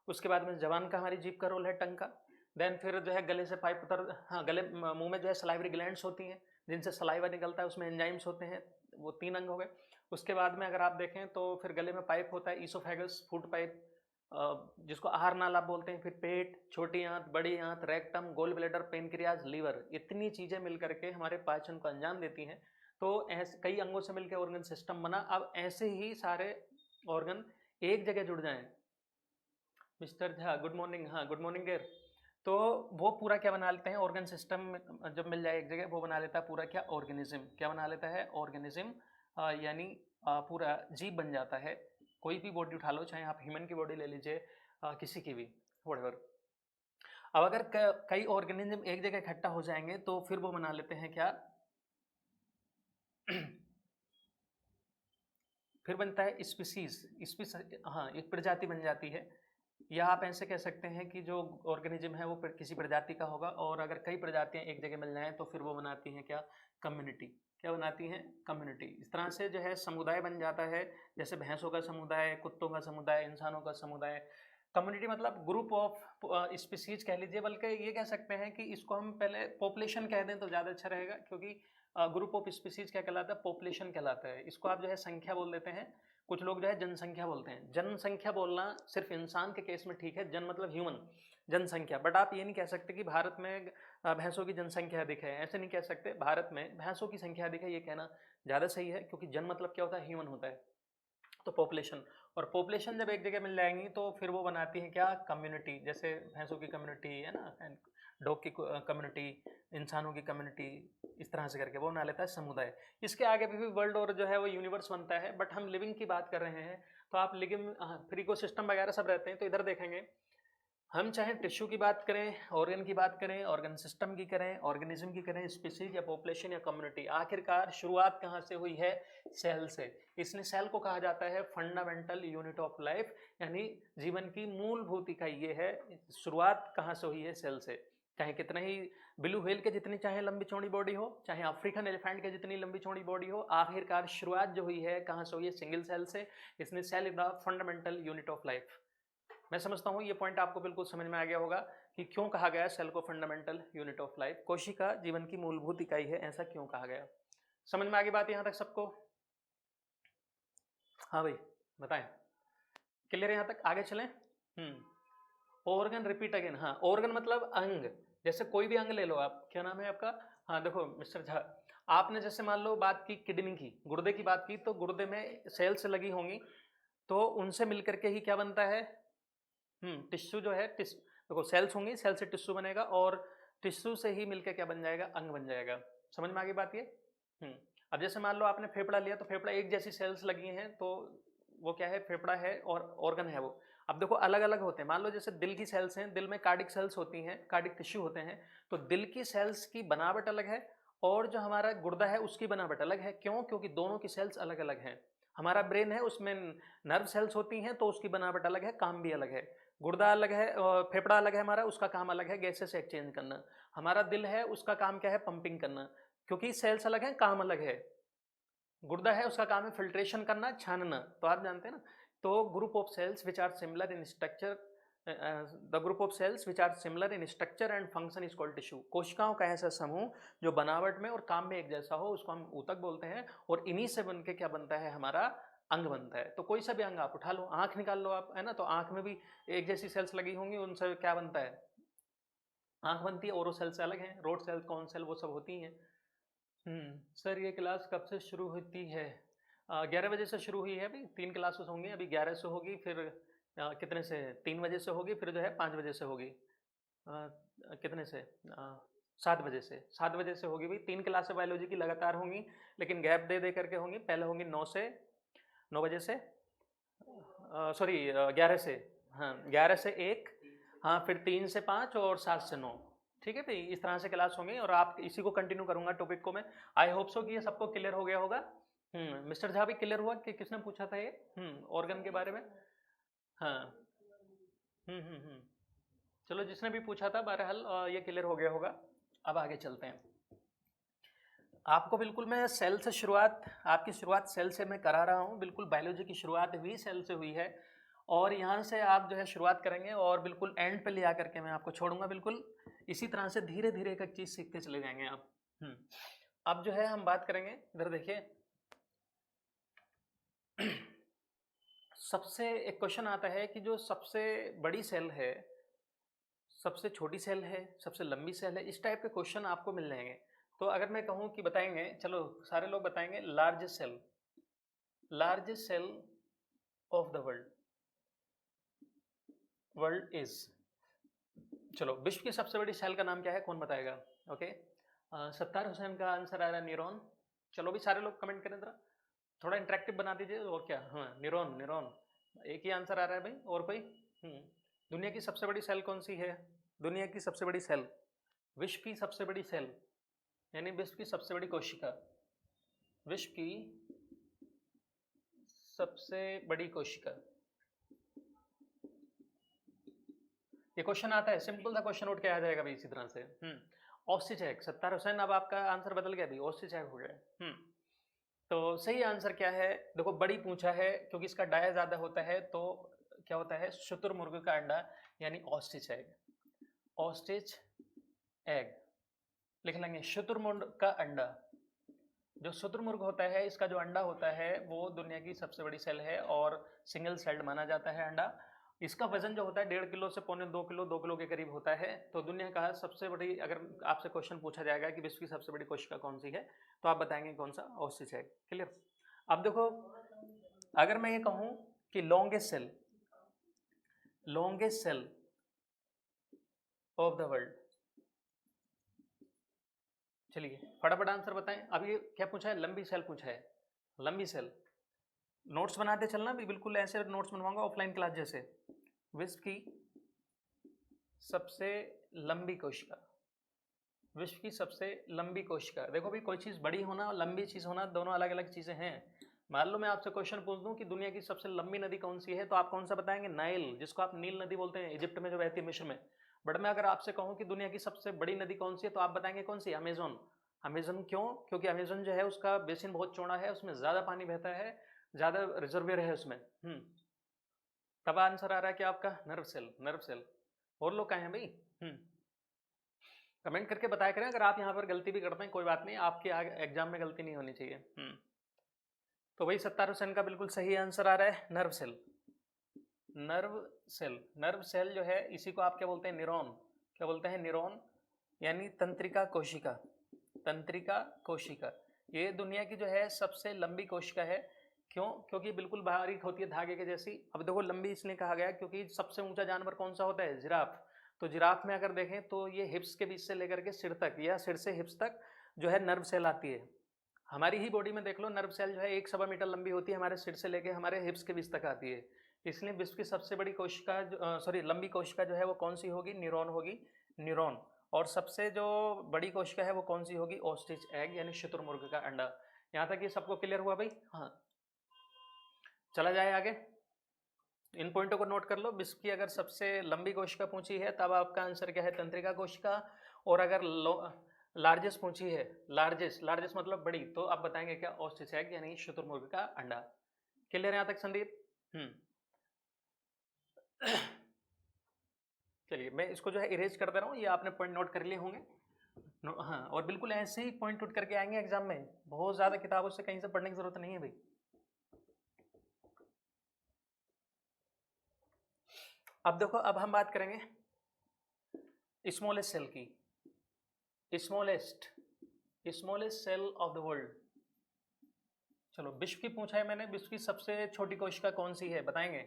उसके बाद में जबान का, हमारी जीभ का रोल है, टंग का, देन फिर जो है गले से पाइप उतर, हाँ गले मुंह में जो है सलाइवरी ग्लैंड्स होती हैं जिनसे सलाइवा निकलता है, उसमें एंजाइम्स होते हैं, वो 3 अंग हो गए। उसके बाद में अगर आप देखें तो फिर गले में पाइप होता है, ईसोफेगस, फूड पाइप, जिसको आहार नाला बोलते हैं, फिर पेट, छोटी आंत, बड़ी आंत, rectum, gall bladder, pancreas, liver, इतनी चीजें मिलकर के हमारे पाचन को अंजाम देती हैं। तो ऐसे कई अंगों से मिलकर ऑर्गन सिस्टम बना। अब ऐसे ही सारे ऑर्गन एक जगह जुड़ जाएं, मिस्टर झा गुड मॉर्निंग, हाँ गुड मॉर्निंग देर, तो वो पूरा क्या बना लेते हैं ऑर्गन सिस्टम, जब मिल जाए एक जगह वो बना लेता है पूरा क्या ऑर्गेनिज्म, क्या बना लेता है ऑर्गेनिज्म, यानी पूरा जीव बन जाता है। कोई भी बॉडी उठा लो, चाहे आप ह्यूमन की बॉडी ले लीजिए, किसी की भी, व्हाटएवर। अब अगर कई ऑर्गेनिज्म एक जगह इकट्ठा हो जाएंगे तो फिर वो बना लेते हैं क्या फिर बनता है स्पीसीज, हाँ एक प्रजाति बन जाती है। या आप ऐसे कह सकते हैं कि जो ऑर्गेनिज्म है वो किसी प्रजाति का होगा, और अगर कई प्रजातियां एक जगह मिल जाएं तो फिर वो बनाती हैं क्या कम्युनिटी, क्या बनाती हैं कम्युनिटी। इस तरह से जो है समुदाय बन जाता है, जैसे भैंसों का समुदाय, कुत्तों का समुदाय, इंसानों का समुदाय। कम्युनिटी मतलब ग्रुप ऑफ स्पीसीज कह लीजिए, बल्कि ये कह सकते हैं कि इसको हम पहले पॉपुलेशन कह दें तो ज़्यादा अच्छा रहेगा, क्योंकि ग्रुप ऑफ स्पीसीज क्या कहलाता है, पॉपुलेशन कहलाता है। इसको आप जो है संख्या बोल देते हैं, कुछ लोग जो है जनसंख्या बोलते हैं। जनसंख्या बोलना सिर्फ इंसान के केस में ठीक है, जन मतलब ह्यूमन, जनसंख्या। बट आप ये नहीं कह सकते कि भारत में भैंसों की जनसंख्या अधिक है, ऐसे नहीं कह सकते। भारत में भैंसों की संख्या अधिक है ये कहना ज़्यादा सही है, क्योंकि जन मतलब क्या होता है, ह्यूमन होता है, तो पॉपुलेशन। और पॉपुलेशन जब एक जगह मिल जाएंगी तो फिर वो बनाती है क्या कम्युनिटी, जैसे भैंसों की कम्युनिटी है ना, डॉग की कम्युनिटी, इंसानों की कम्युनिटी, इस तरह से करके वो बना लेता है समुदाय। इसके आगे भी वर्ल्ड और जो है वो यूनिवर्स बनता है, बट हम लिविंग की बात कर रहे हैं। तो आप लिविंग, फिर इकोसिस्टम वगैरह सब रहते हैं, तो इधर देखेंगे हम चाहे टिश्यू की बात करें, ऑर्गन की बात करें, ऑर्गन सिस्टम की करें, ऑर्गेनिज्म की करें, स्पीसीज या पॉपुलेशन या कम्युनिटी, आखिरकार शुरुआत कहाँ से हुई है, सेल से। इसलिए सेल को कहा जाता है फंडामेंटल यूनिट ऑफ लाइफ, यानी जीवन की मूलभूत इकाई ये है। शुरुआत कहाँ से हुई है, सेल से। चाहे कितना ही ब्लू व्हेल के जितनी चाहे लंबी चौड़ी बॉडी हो, चाहे अफ्रीकन एलिफेंट के जितनी लंबी चौड़ी बॉडी हो, आखिरकार शुरुआत जो हुई है कहाँ से हुई है, सिंगल सेल से। इसलिए cell is the fundamental unit of life. मैं समझता हूँ ये पॉइंट आपको बिल्कुल समझ में आ गया होगा कि क्यों कहा गया सेल को फंडामेंटल यूनिट ऑफ लाइफ, कोशिका जीवन की मूलभूत इकाई है, ऐसा क्यों कहा गया। समझ में आ गई बात यहाँ तक सबको? हाँ भाई बताएं, क्लियर है यहाँ तक, आगे चलें। ऑर्गन रिपीट अगेन, हाँ ऑर्गन मतलब अंग। जैसे कोई भी अंग ले लो आप, क्या नाम है आपका, हाँ देखो मिस्टर झा, आपने जैसे मान लो बात की किडनी की, गुर्दे की बात की, तो गुर्दे में सेल्स लगी होंगी, तो उनसे मिलकर के ही क्या बनता है, टिश्यू जो है, देखो सेल्स होंगी, सेल से टिश्यू बनेगा, और टिश्यू से ही मिलकर क्या बन जाएगा, अंग बन जाएगा। समझ में आ गई बात ये। अब जैसे मान लो आपने फेफड़ा लिया, तो फेफड़ा एक जैसी सेल्स लगी हैं, तो वो क्या है, फेफड़ा है और ऑर्गन है वो। अब देखो अलग अलग होते हैं, मान लो जैसे दिल की सेल्स हैं, दिल में कार्डिक सेल्स होती हैं, कार्डिक टिश्यू होते हैं, तो दिल की सेल्स की बनावट अलग है, और जो हमारा गुर्दा है उसकी बनावट अलग है। क्यों? क्योंकि दोनों की सेल्स अलग अलग हैं। हमारा ब्रेन है, उसमें नर्व सेल्स होती हैं, तो उसकी बनावट अलग है, काम भी अलग है। गुर्दा अलग है, फेफड़ा अलग है हमारा, उसका काम अलग है, गैसेस एक्सचेंज करना। हमारा दिल है, उसका काम क्या है, पंपिंग करना, क्योंकि सेल्स अलग है, काम अलग है। गुर्दा है, उसका काम है फिल्ट्रेशन करना, छानना, तो आप जानते हैं ना। तो group of cells which are similar in structure, the group of cells which are similar in structure and function is called tissue. कोशिकाओं का ऐसा समूह जो बनावट में और काम में एक जैसा हो, उसको हम ऊतक बोलते हैं, और इन्हीं से बनके क्या बनता है, हमारा अंग बनता है। तो कोई सा भी अंग आप उठा लो, आंख निकाल लो आप, है ना, तो आंख में भी एक जैसी सेल्स लगी होंगी, उनसे क्या बनता है, आंख बनती है। ओरो सेल से अलग है, रोड सेल, कौन सेल, वो सब होती हैं। सर ये क्लास कब से शुरू होती है? 11 बजे से शुरू हुई है, अभी 3 क्लासेस होंगी, अभी 11 से होगी, फिर कितने से? 3 बजे से होगी, फिर जो है 5 बजे से होगी। कितने से? 7 बजे से। 7 बजे से होगी भाई। 3 क्लासें बायोलॉजी की लगातार होंगी, लेकिन गैप दे दे करके होंगी। पहले होंगी 9 बजे से, सॉरी 11 से, हाँ 11 से 1, हाँ फिर 3 से 5 और 7 से 9। ठीक है भाई, इस तरह से क्लास होंगी और आप इसी को कंटिन्यू करूंगा टॉपिक को मैं। आई होप सो कि ये सबको क्लियर हो गया होगा। मिस्टर झा भी क्लियर हुआ कि किसने पूछा था ये ऑर्गन के बारे में? हाँ। हम्म। चलो, जिसने भी पूछा था बहरहाल ये क्लियर हो गया होगा। अब आगे चलते हैं। आपको बिल्कुल मैं सेल से शुरुआत, आपकी शुरुआत सेल से मैं करा रहा हूँ। बिल्कुल बायोलॉजी की शुरुआत भी सेल से हुई है और यहाँ से आप जो है शुरुआत करेंगे और बिल्कुल एंड पे ले आकर के मैं आपको छोड़ूंगा। बिल्कुल इसी तरह से धीरे धीरे एक एक चीज़ सीखते चले जाएंगे आप। अब जो है हम बात करेंगे, इधर देखिए। सबसे एक क्वेश्चन आता है कि जो सबसे बड़ी सेल है, सबसे छोटी सेल है, सबसे लंबी सेल है, इस टाइप के क्वेश्चन आपको मिल जाएंगे। तो अगर मैं कहूँ कि बताएंगे, चलो सारे लोग बताएंगे largest cell, largest cell of the world is, चलो विश्व की सबसे बड़ी सेल का नाम क्या है, कौन बताएगा? ओके, सत्तार हुसैन का आंसर आ रहा है न्यूरॉन। चलो भी सारे लोग कमेंट करें जरा, थोड़ा इंटरेक्टिव बना दीजिए। और क्या, हाँ न्यूरॉन, न्यूरॉन एक ही आंसर आ रहा है भाई। और कोई? दुनिया की सबसे बड़ी सेल कौन सी है? दुनिया की सबसे बड़ी सेल, विश्व की सबसे बड़ी सेल, यानी विश्व की सबसे बड़ी कोशिका, विश्व की सबसे बड़ी कोशिका। ये क्वेश्चन आता है, सिंपल सा क्वेश्चन उठ के आ जाएगा भाई इसी तरह से। ऑस्ट्रिचएग, सत्तार हुसैन, अब आपका आंसर बदल गया भाई, ऑस्ट्रिचएग हो गया। तो सही आंसर क्या है? देखो बड़ी पूछा है क्योंकि इसका डाया ज्यादा होता है, तो क्या होता है? शुतुरमुर्ग का अंडा, यानी ऑस्ट्रिच एग। ऑस्ट्रिच एग लिख लेंगे, शुतुरमुर्ग का अंडा। जो शुतुरमुर्ग होता है, इसका जो अंडा होता है वो दुनिया की सबसे बड़ी सेल है और सिंगल सेल्ड माना जाता है अंडा। इसका वजन जो होता है 1.5 किलो से 1.25 किलो, 2 किलो के करीब होता है। तो दुनिया का सबसे बड़ी, अगर आपसे क्वेश्चन पूछा जाएगा कि विश्व की सबसे बड़ी कोशिका कौन सी है, तो आप बताएंगे कौन सा? Ostrich egg. क्लियर? अब देखो, अगर मैं ये कहूं कि longest cell, longest cell of the world, चलिए फटाफट आंसर बताएं। अब ये क्या पूछा है? लंबी सेल पूछा है, लंबी सेल। नोट्स बनाते चलना भी, बिल्कुल ऐसे नोट्स बनवाऊंगा ऑफलाइन क्लास जैसे। विश्व की सबसे लंबी कोशिका, विश्व की सबसे लंबी कोशिका। देखो भी, कोई चीज़ बड़ी होना और लंबी चीज़ होना दोनों अलग अलग चीज़ें हैं। मान लो मैं आपसे क्वेश्चन पूछ दूं कि दुनिया की सबसे लंबी नदी कौन सी है, तो आप कौन सा बताएंगे? नाइल, जिसको आप नील नदी बोलते हैं, इजिप्ट में जो बहती है, मिस्र में। बट मैं अगर आपसे कहूं कि दुनिया की सबसे बड़ी नदी कौन सी है, तो आप बताएंगे कौन सी? अमेजोन। अमेजन क्यों? क्योंकि अमेजन जो है उसका बेसिन बहुत चौड़ा है, उसमें ज़्यादा पानी बहता है, ज़्यादा रिजर्वेयर है उसमें। तब आंसर आ रहा है कि आपका नर्व सेल, नर्व सेल। और लोग कहे हैं भाई? कमेंट करके बताया करें, अगर आप यहाँ पर गलती भी करते हैं कोई बात नहीं, आपके एग्जाम में गलती नहीं होनी चाहिए। तो वही सत्तार हुसैन का बिल्कुल सही आंसर आ रहा है, nerve cell. Nerve cell, nerve cell जो है इसी को आप क्या बोलते हैं? न्यूरॉन। क्या बोलते हैं? न्यूरॉन, यानी तंत्रिका कोशिका, तंत्रिका कोशिका। ये दुनिया की जो है सबसे लंबी कोशिका है। क्यों? क्योंकि बिल्कुल बारीक होती है, धागे के जैसी। अब देखो लंबी इसलिए कहा गया क्योंकि सबसे ऊंचा जानवर कौन सा होता है? जिराफ। तो जिराफ में अगर देखें तो ये हिप्स के बीच से लेकर के सिर तक, या सिर से हिप्स तक जो है नर्व सेल आती है। हमारी ही बॉडी में देख लो, नर्व सेल जो है 1.25 मीटर लंबी होती है, हमारे सिर से लेके हमारे हिप्स के बीच तक आती है। इसलिए विश्व की सबसे बड़ी कोशिका, सॉरी लंबी कोशिका जो है वो कौन सी होगी? न्यूरॉन होगी, न्यूरॉन। और सबसे जो बड़ी कोशिका है वो कौन सी होगी? ऑस्ट्रिच एग, यानी शुतुरमुर्ग का अंडा। यहाँ तक ये सबको क्लियर हुआ भाई? हाँ, चला जाए आगे। इन पॉइंटों को नोट कर लो। विश्व की अगर सबसे लंबी कोशिका पूछी है, तब आपका आंसर क्या है? तंत्रिका कोशिका। और अगर लार्जेस्ट पूछी है, लार्जेस्ट, लार्जेस्ट मतलब बड़ी, तो आप बताएंगे क्या? ऑस्ट्रिच एग, यानी शुतुरमुर्ग का अंडा। क्लियर यहाँ तक संदीप? चलिए मैं इसको जो है इरेज कर दे रहा हूँ, ये आपने पॉइंट नोट कर लिए होंगे। हाँ, और बिल्कुल ऐसे ही पॉइंट उठ करके आएंगे एग्जाम में, बहुत ज्यादा किताबों से कहीं से पढ़ने की जरूरत नहीं है भाई। अब देखो, अब हम बात करेंगे स्मॉलेस्ट सेल की, smallest, smallest cell of the world. चलो विश्व की पूछा है मैंने, विश्व की सबसे छोटी कोशिका कौन सी है, बताएंगे?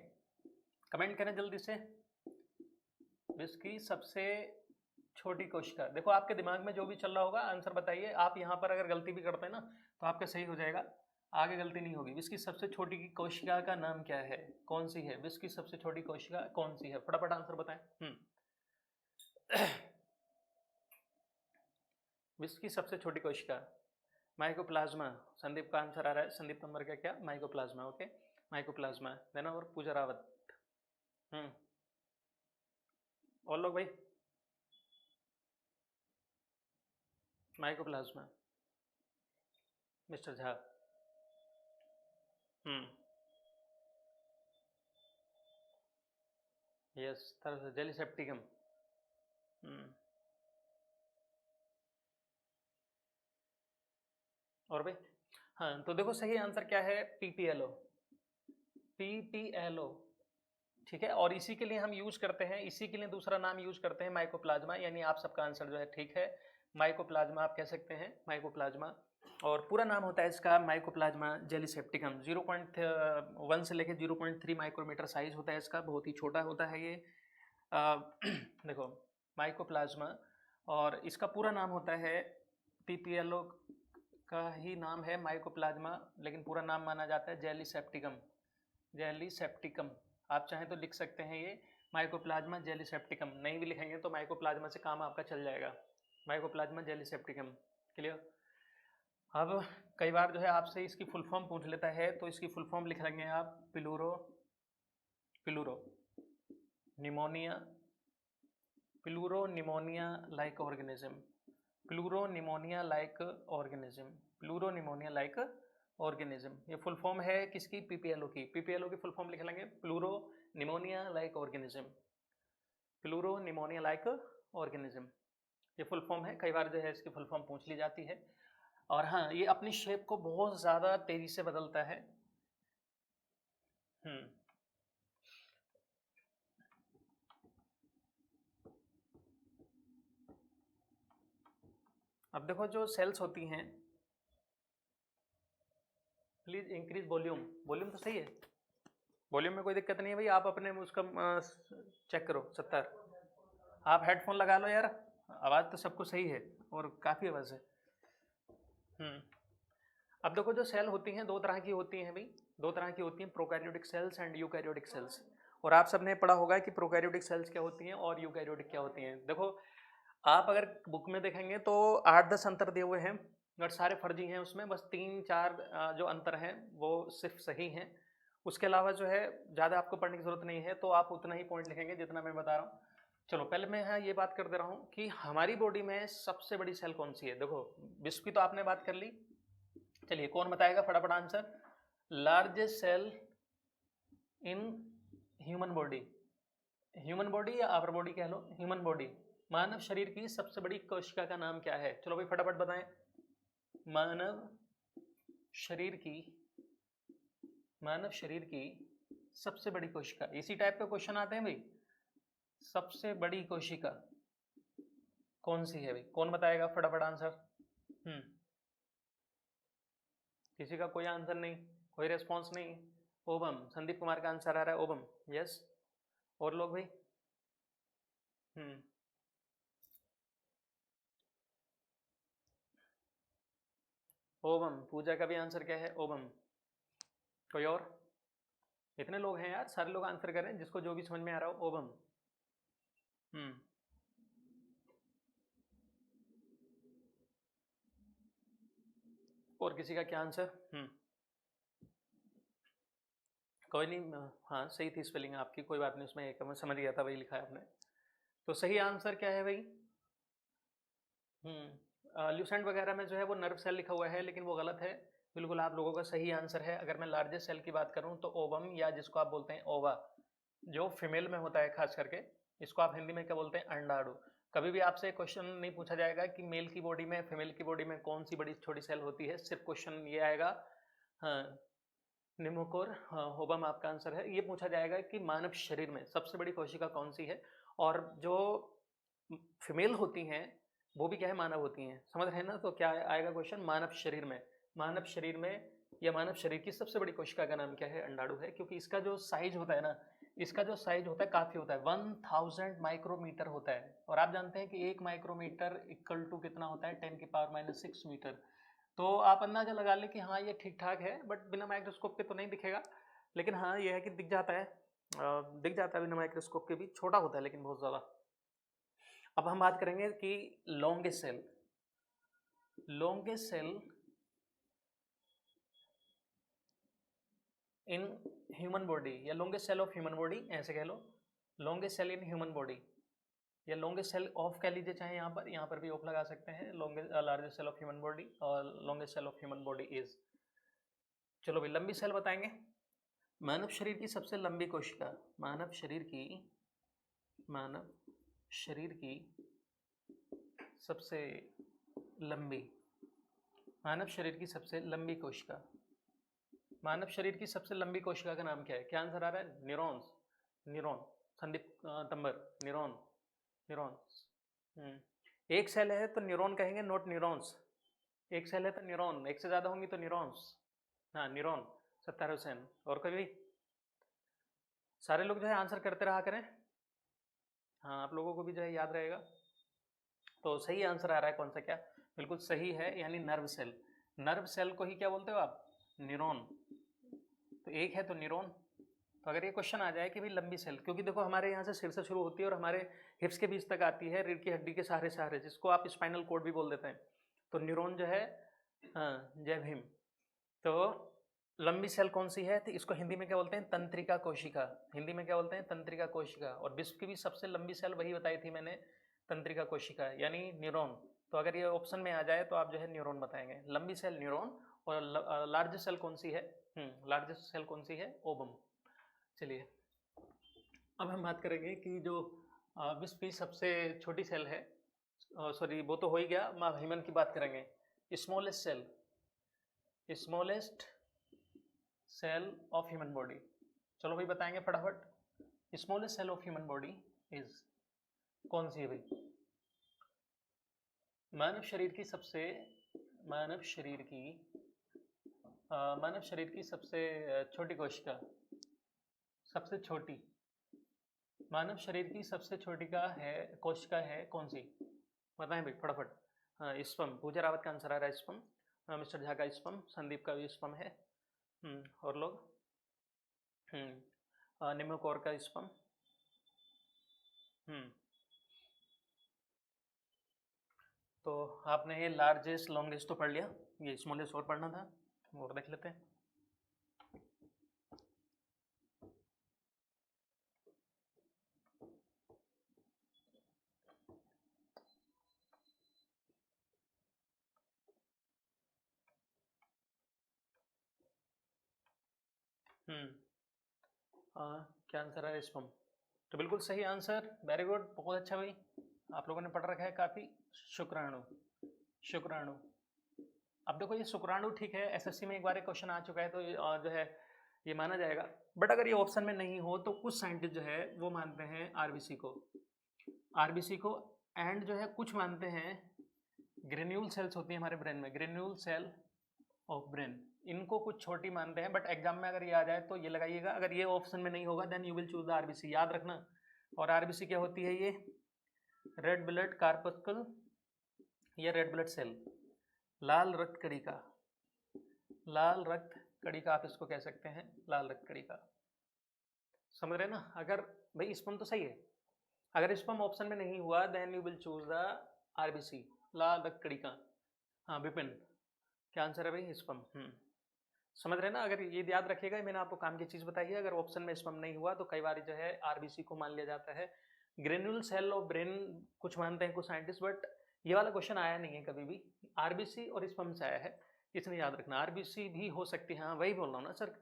कमेंट करें जल्दी से। विश्व की सबसे छोटी कोशिका, देखो आपके दिमाग में जो भी चल रहा होगा आंसर बताइए। आप यहाँ पर अगर गलती भी करते हैं ना तो आपका सही हो जाएगा, आगे गलती नहीं होगी। विश्व की सबसे छोटी की कोशिका का नाम क्या है, कौन सी है? विश्व की सबसे छोटी कोशिका कौन सी है? फटाफट आंसर बताएं। विश्व की सबसे छोटी कोशिका माइकोप्लाज्मा। संदीप का आंसर आ रहा है। संदीप नंबर का क्या? माइकोप्लाज्मा। Okay, mycoplasma. देना। और पूजा रावत। और लोग भाई, माइकोप्लाज्मा। मिस्टर झा। यस, तरह जेली सेप्टिकम। और भाई, हाँ तो देखो सही आंसर क्या है? पीपीएलओ। पीपीएलओ, ठीक है। और इसी के लिए हम यूज करते हैं, इसी के लिए दूसरा नाम यूज करते हैं माइकोप्लाज्मा। यानी आप सबका आंसर जो है ठीक है, माइकोप्लाज्मा आप कह सकते हैं, माइकोप्लाज्मा। और पूरा नाम होता है इसका माइकोप्लाज्मा जेलीसेप्टिकम। 0.1 से लेकर 0.3 माइक्रोमीटर साइज होता है इसका, बहुत ही छोटा होता है ये। देखो माइकोप्लाज्मा, और इसका पूरा नाम होता है, पीपीएलओ का ही नाम है माइकोप्लाज्मा, लेकिन पूरा नाम माना जाता है जेलीसेप्टिकम। जेलीसेप्टिकम आप चाहें तो लिख सकते हैं ये माइकोप्लाज्मा जेलीसेप्टिकम। नहीं भी लिखेंगे तो माइकोप्लाज्मा से काम आपका चल जाएगा, माइकोप्लाज्मा जेलीसेप्टिकम। क्लियर? अब कई बार जो है आपसे इसकी फुल फॉर्म पूछ लेता है, तो इसकी फुल फॉर्म लिख लेंगे आप, pleuro pneumonia, pleuro pneumonia like organism, pleuro pneumonia like organism, pleuro pneumonia like organism. ये फुल फॉर्म है किसकी? पीपीएलओ की। पीपीएलओ की फुल फॉर्म लिख लेंगे, pleuro pneumonia like organism, pleuro pneumonia like organism. ये फुल फॉर्म है, कई बार जो है इसकी फुल फॉर्म पूछ ली जाती है। और हाँ, ये अपनी शेप को बहुत ज़्यादा तेजी से बदलता है। अब देखो जो सेल्स होती हैं, प्लीज़ इंक्रीज वॉल्यूम। वॉल्यूम तो सही है, वॉल्यूम में कोई दिक्कत नहीं है भाई। आप अपने उसका चेक करो 70। आप हेडफोन लगा लो यार, आवाज़ तो सबको सही है और काफ़ी आवाज़ है। अब देखो जो सेल होती हैं दो तरह की होती हैं भाई, दो तरह की होती हैं, prokaryotic cells and eukaryotic cells. और आप सबने पढ़ा होगा कि प्रोकैरियोटिक सेल्स क्या होती हैं और यूकैरियोटिक क्या होती हैं। देखो आप अगर बुक में देखेंगे तो 8-10 अंतर दिए हुए हैं, बट सारे फर्जी हैं उसमें। बस 3-4 जो अंतर हैं वो सिर्फ सही हैं। उसके अलावा जो है ज़्यादा आपको पढ़ने की ज़रूरत नहीं है, तो आप उतना ही पॉइंट लिखेंगे जितना मैं बता रहा हूँ। चलो पहले मैं यहाँ ये बात कर दे रहा हूँ कि हमारी बॉडी में सबसे बड़ी सेल कौन सी है। देखो विश्व की तो आपने बात कर ली, चलिए कौन बताएगा फटाफट answer? Largest cell in human body, human body या आवर बॉडी कह लो, ह्यूमन बॉडी। मानव शरीर की सबसे बड़ी कोशिका का नाम क्या है? चलो भाई फटाफट बताएं। मानव शरीर की, मानव शरीर की सबसे बड़ी कोशिका, इसी टाइप के क्वेश्चन आते हैं भाई। सबसे बड़ी कोशिका कौन सी है भाई? कौन बताएगा फटाफट आंसर? किसी का कोई आंसर नहीं, कोई रेस्पॉन्स नहीं। ओबम, संदीप कुमार का आंसर आ रहा है ओबम। यस, और लोग भाई? ओबम, पूजा का भी आंसर क्या है? ओबम। कोई और? इतने लोग हैं यार, सारे लोग आंसर करें, जिसको जो भी समझ में आ रहा हो। ओबम। और किसी का क्या आंसर? कोई नहीं, हाँ सही थी स्पेलिंग आपकी, कोई बात नहीं, उसमें एक मैं समझ गया था वही लिखा है आपने। तो सही आंसर क्या है भाई? ल्यूसेंट वगैरह में जो है वो नर्व सेल लिखा हुआ है, लेकिन वो गलत है। बिल्कुल आप लोगों का सही आंसर है। अगर मैं लार्जेस्ट सेल की बात करूं तो ओवम, या जिसको आप बोलते हैं ओवा, जो फीमेल में होता है खास करके, इसको आप हिंदी में क्या बोलते हैं? अंडाणु। कभी भी आपसे क्वेश्चन नहीं पूछा जाएगा कि मेल की बॉडी में, फीमेल की बॉडी में कौन सी बड़ी छोटी सेल होती है, सिर्फ क्वेश्चन ये आएगा, हाँ निमोकोर, हाँ ओवम आपका आंसर है। ये पूछा जाएगा कि मानव शरीर में सबसे बड़ी कोशिका कौन सी है, और जो फीमेल होती हैं वो भी क्या है? मानव होती हैं। समझ रहे हैं ना? तो क्या आएगा क्वेश्चन? मानव शरीर में, मानव शरीर में या मानव शरीर की सबसे बड़ी कोशिका का नाम क्या है? अंडाणु है, क्योंकि इसका जो साइज होता है ना, इसका जो साइज होता है काफ़ी होता है, 1000 माइक्रोमीटर होता है। और आप जानते हैं कि 1 माइक्रोमीटर इक्वल टू कितना होता है, 10⁻⁻6 मीटर। तो आप अंदाज़ा लगा लें कि हाँ ये ठीक ठाक है, बट बिना माइक्रोस्कोप के तो नहीं दिखेगा, लेकिन हाँ ये है कि दिख जाता है, बिना माइक्रोस्कोप के भी, छोटा होता है लेकिन बहुत ज़्यादा। अब हम बात करेंगे कि longest cell in human body, या longest cell of human body, ऐसे कह लो, longest cell in human body, या लॉन्गेस्ट सेल ऑफ कह लीजिए चाहे, यहाँ पर भी ऑफ लगा सकते हैं, longest largest cell of human body और longest cell of human body is. चलो भाई लंबी सेल बताएंगे। मानव शरीर की सबसे लंबी कोशिका, मानव शरीर की सबसे लंबी, मानव शरीर की सबसे लंबी कोशिका, मानव शरीर की सबसे लंबी कोशिका का नाम क्या है? क्या आंसर आ रहा है? न्यूरॉन। संदीप तंबर, न्यूरॉन्स। एक सेल है तो न्यूरॉन कहेंगे, नॉट न्यूरॉन्स। एक सेल है तो न्यूरॉन, एक से ज़्यादा होंगी तो न्यूरॉन्स। हाँ न्यूरॉन। सत्तार हुसैन। और कोई भी? सारे लोग जो है आंसर करते रहा करें, हाँ आप लोगों को भी जो है याद रहेगा। तो सही आंसर आ रहा है कौन सा? क्या बिल्कुल सही है, यानी नर्व सेल। नर्व सेल को ही क्या बोलते हो आप? न्यूरॉन। तो एक है तो न्यूरॉन। तो अगर ये क्वेश्चन आ जाए कि भाई लंबी सेल, क्योंकि देखो हमारे यहाँ से सिर से शुरू होती है और हमारे हिप्स के बीच तक आती है, रीढ़ की हड्डी के सहारे, जिसको आप स्पाइनल कोड भी बोल देते हैं। तो न्यूरॉन जो है, हाँ जय भीम। तो लंबी सेल कौन सी है? तो इसको हिंदी में क्या बोलते हैं? तंत्रिका कोशिका। हिंदी में क्या बोलते हैं? तंत्रिका कोशिका। और विश्व की भी सबसे लंबी सेल वही बताई थी मैंने, तंत्रिका कोशिका, यानी न्यूरॉन। तो अगर ये ऑप्शन में आ जाए तो आप जो है न्यूरॉन बताएंगे। लंबी सेल न्यूरॉन। और लार्जेस्ट सेल कौन सी है? लार्जेस्ट सेल कौन सी है? ओवम। चलिए अब हम बात करेंगे कि जो विश्व की सबसे छोटी सेल है, सॉरी वो तो हो ही गया, ह्यूमन की बात करेंगे। Smallest cell of human body. चलो भाई बताएंगे फटाफट। Smallest cell of human body is कौन सी है भाई? मानव शरीर की सबसे सबसे छोटी कोशिका, सबसे छोटी, मानव शरीर की सबसे छोटी कोशिका है कौन सी? बताएं भाई फटाफट। हाँ स्पम। पूजा रावत का आंसर आ रहा है स्पम। मिस्टर झा का स्पम, संदीप का भी स्पम है। और लोग? निम्नकोर का स्पम। तो आपने ये लार्जेस्ट लॉन्गेस्ट तो पढ़ लिया, ये स्मॉलेस्ट और पढ़ना था, और देख लेते हैं। क्या आंसर है स्पम? तो बिल्कुल सही आंसर, वेरी गुड, बहुत अच्छा भाई, आप लोगों ने पढ़ रखा है काफ़ी। शुक्राणु। अब देखो ये शुक्राणु ठीक है, एसएससी में एक बार एक क्वेश्चन आ चुका है, तो जो है ये माना जाएगा। बट अगर ये ऑप्शन में नहीं हो तो कुछ साइंटिस्ट जो है वो मानते हैं आरबीसी को, एंड जो है कुछ मानते हैं ग्रेन्यूल सेल्स होती है हमारे ब्रेन में, ग्रेन्यूल सेल ऑफ ब्रेन, इनको कुछ छोटी मानते हैं। बट एग्जाम में अगर ये आ जाए तो ये लगाइएगा, अगर ये ऑप्शन में नहीं होगा then you will choose the RBC, याद रखना। और आरबीसी क्या होती है? ये रेड ब्लड कार्पस्कल या रेड ब्लड सेल, लाल रक्त कणिका, आप इसको कह सकते हैं, लाल रक्त कणिका। समझ रहे ना? अगर भाई स्पम तो सही है, अगर स्पम ऑप्शन में नहीं हुआ then you will choose the RBC, लाल रक्त कणिका। हाँ विपिन, क्या आंसर है भाई? स्पम। समझ रहे ना? अगर ये याद रखिएगा, मैंने आपको काम की चीज़ बताई है, अगर ऑप्शन में स्पम नहीं हुआ तो कई बार जो है आरबीसी को मान लिया जाता है। ग्रेन्यूल सेल ऑफ ब्रेन कुछ मानते हैं कुछ साइंटिस्ट, बट ये वाला क्वेश्चन आया नहीं है कभी भी, आरबीसी और स्पम से आया है, इसलिए याद रखना। आरबीसी भी हो सकती है, हाँ वही बोल रहा हूँ ना सर,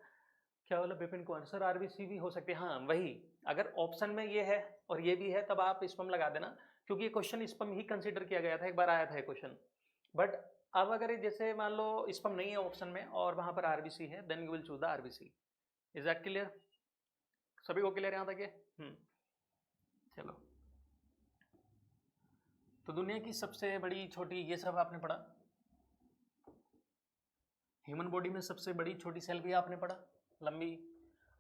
क्या बोला विपिन को? सर आरबीसी भी हो सकती है, हाँ वही। अगर ऑप्शन में ये है और ये भी है तब आप स्पम लगा देना, क्योंकि ये क्वेश्चन स्पम ही कंसिडर किया गया था, एक बार आया था ये क्वेश्चन। बट अब अगर जैसे मान लो स्पम नहीं है ऑप्शन में और वहां पर आरबीसी है, then you will choose the RBC. Is that clear? सभी को क्लियर यहाँ तक है? चलो, तो दुनिया की सबसे बड़ी छोटी, ये सब आपने पढ़ा। ह्यूमन बॉडी में सबसे बड़ी छोटी सेल भी आपने पढ़ा, लंबी।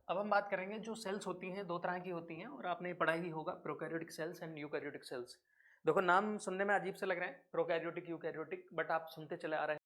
अब हम बात करेंगे जो सेल्स होती हैं, दो तरह की होती हैं और आपने पढ़ा ही होगा, prokaryotic cells and eukaryotic cells. देखो नाम सुनने में अजीब से लग रहे हैं, प्रोकैरियोटिक यूकैरियोटिक, बट आप सुनते चले आ रहे हैं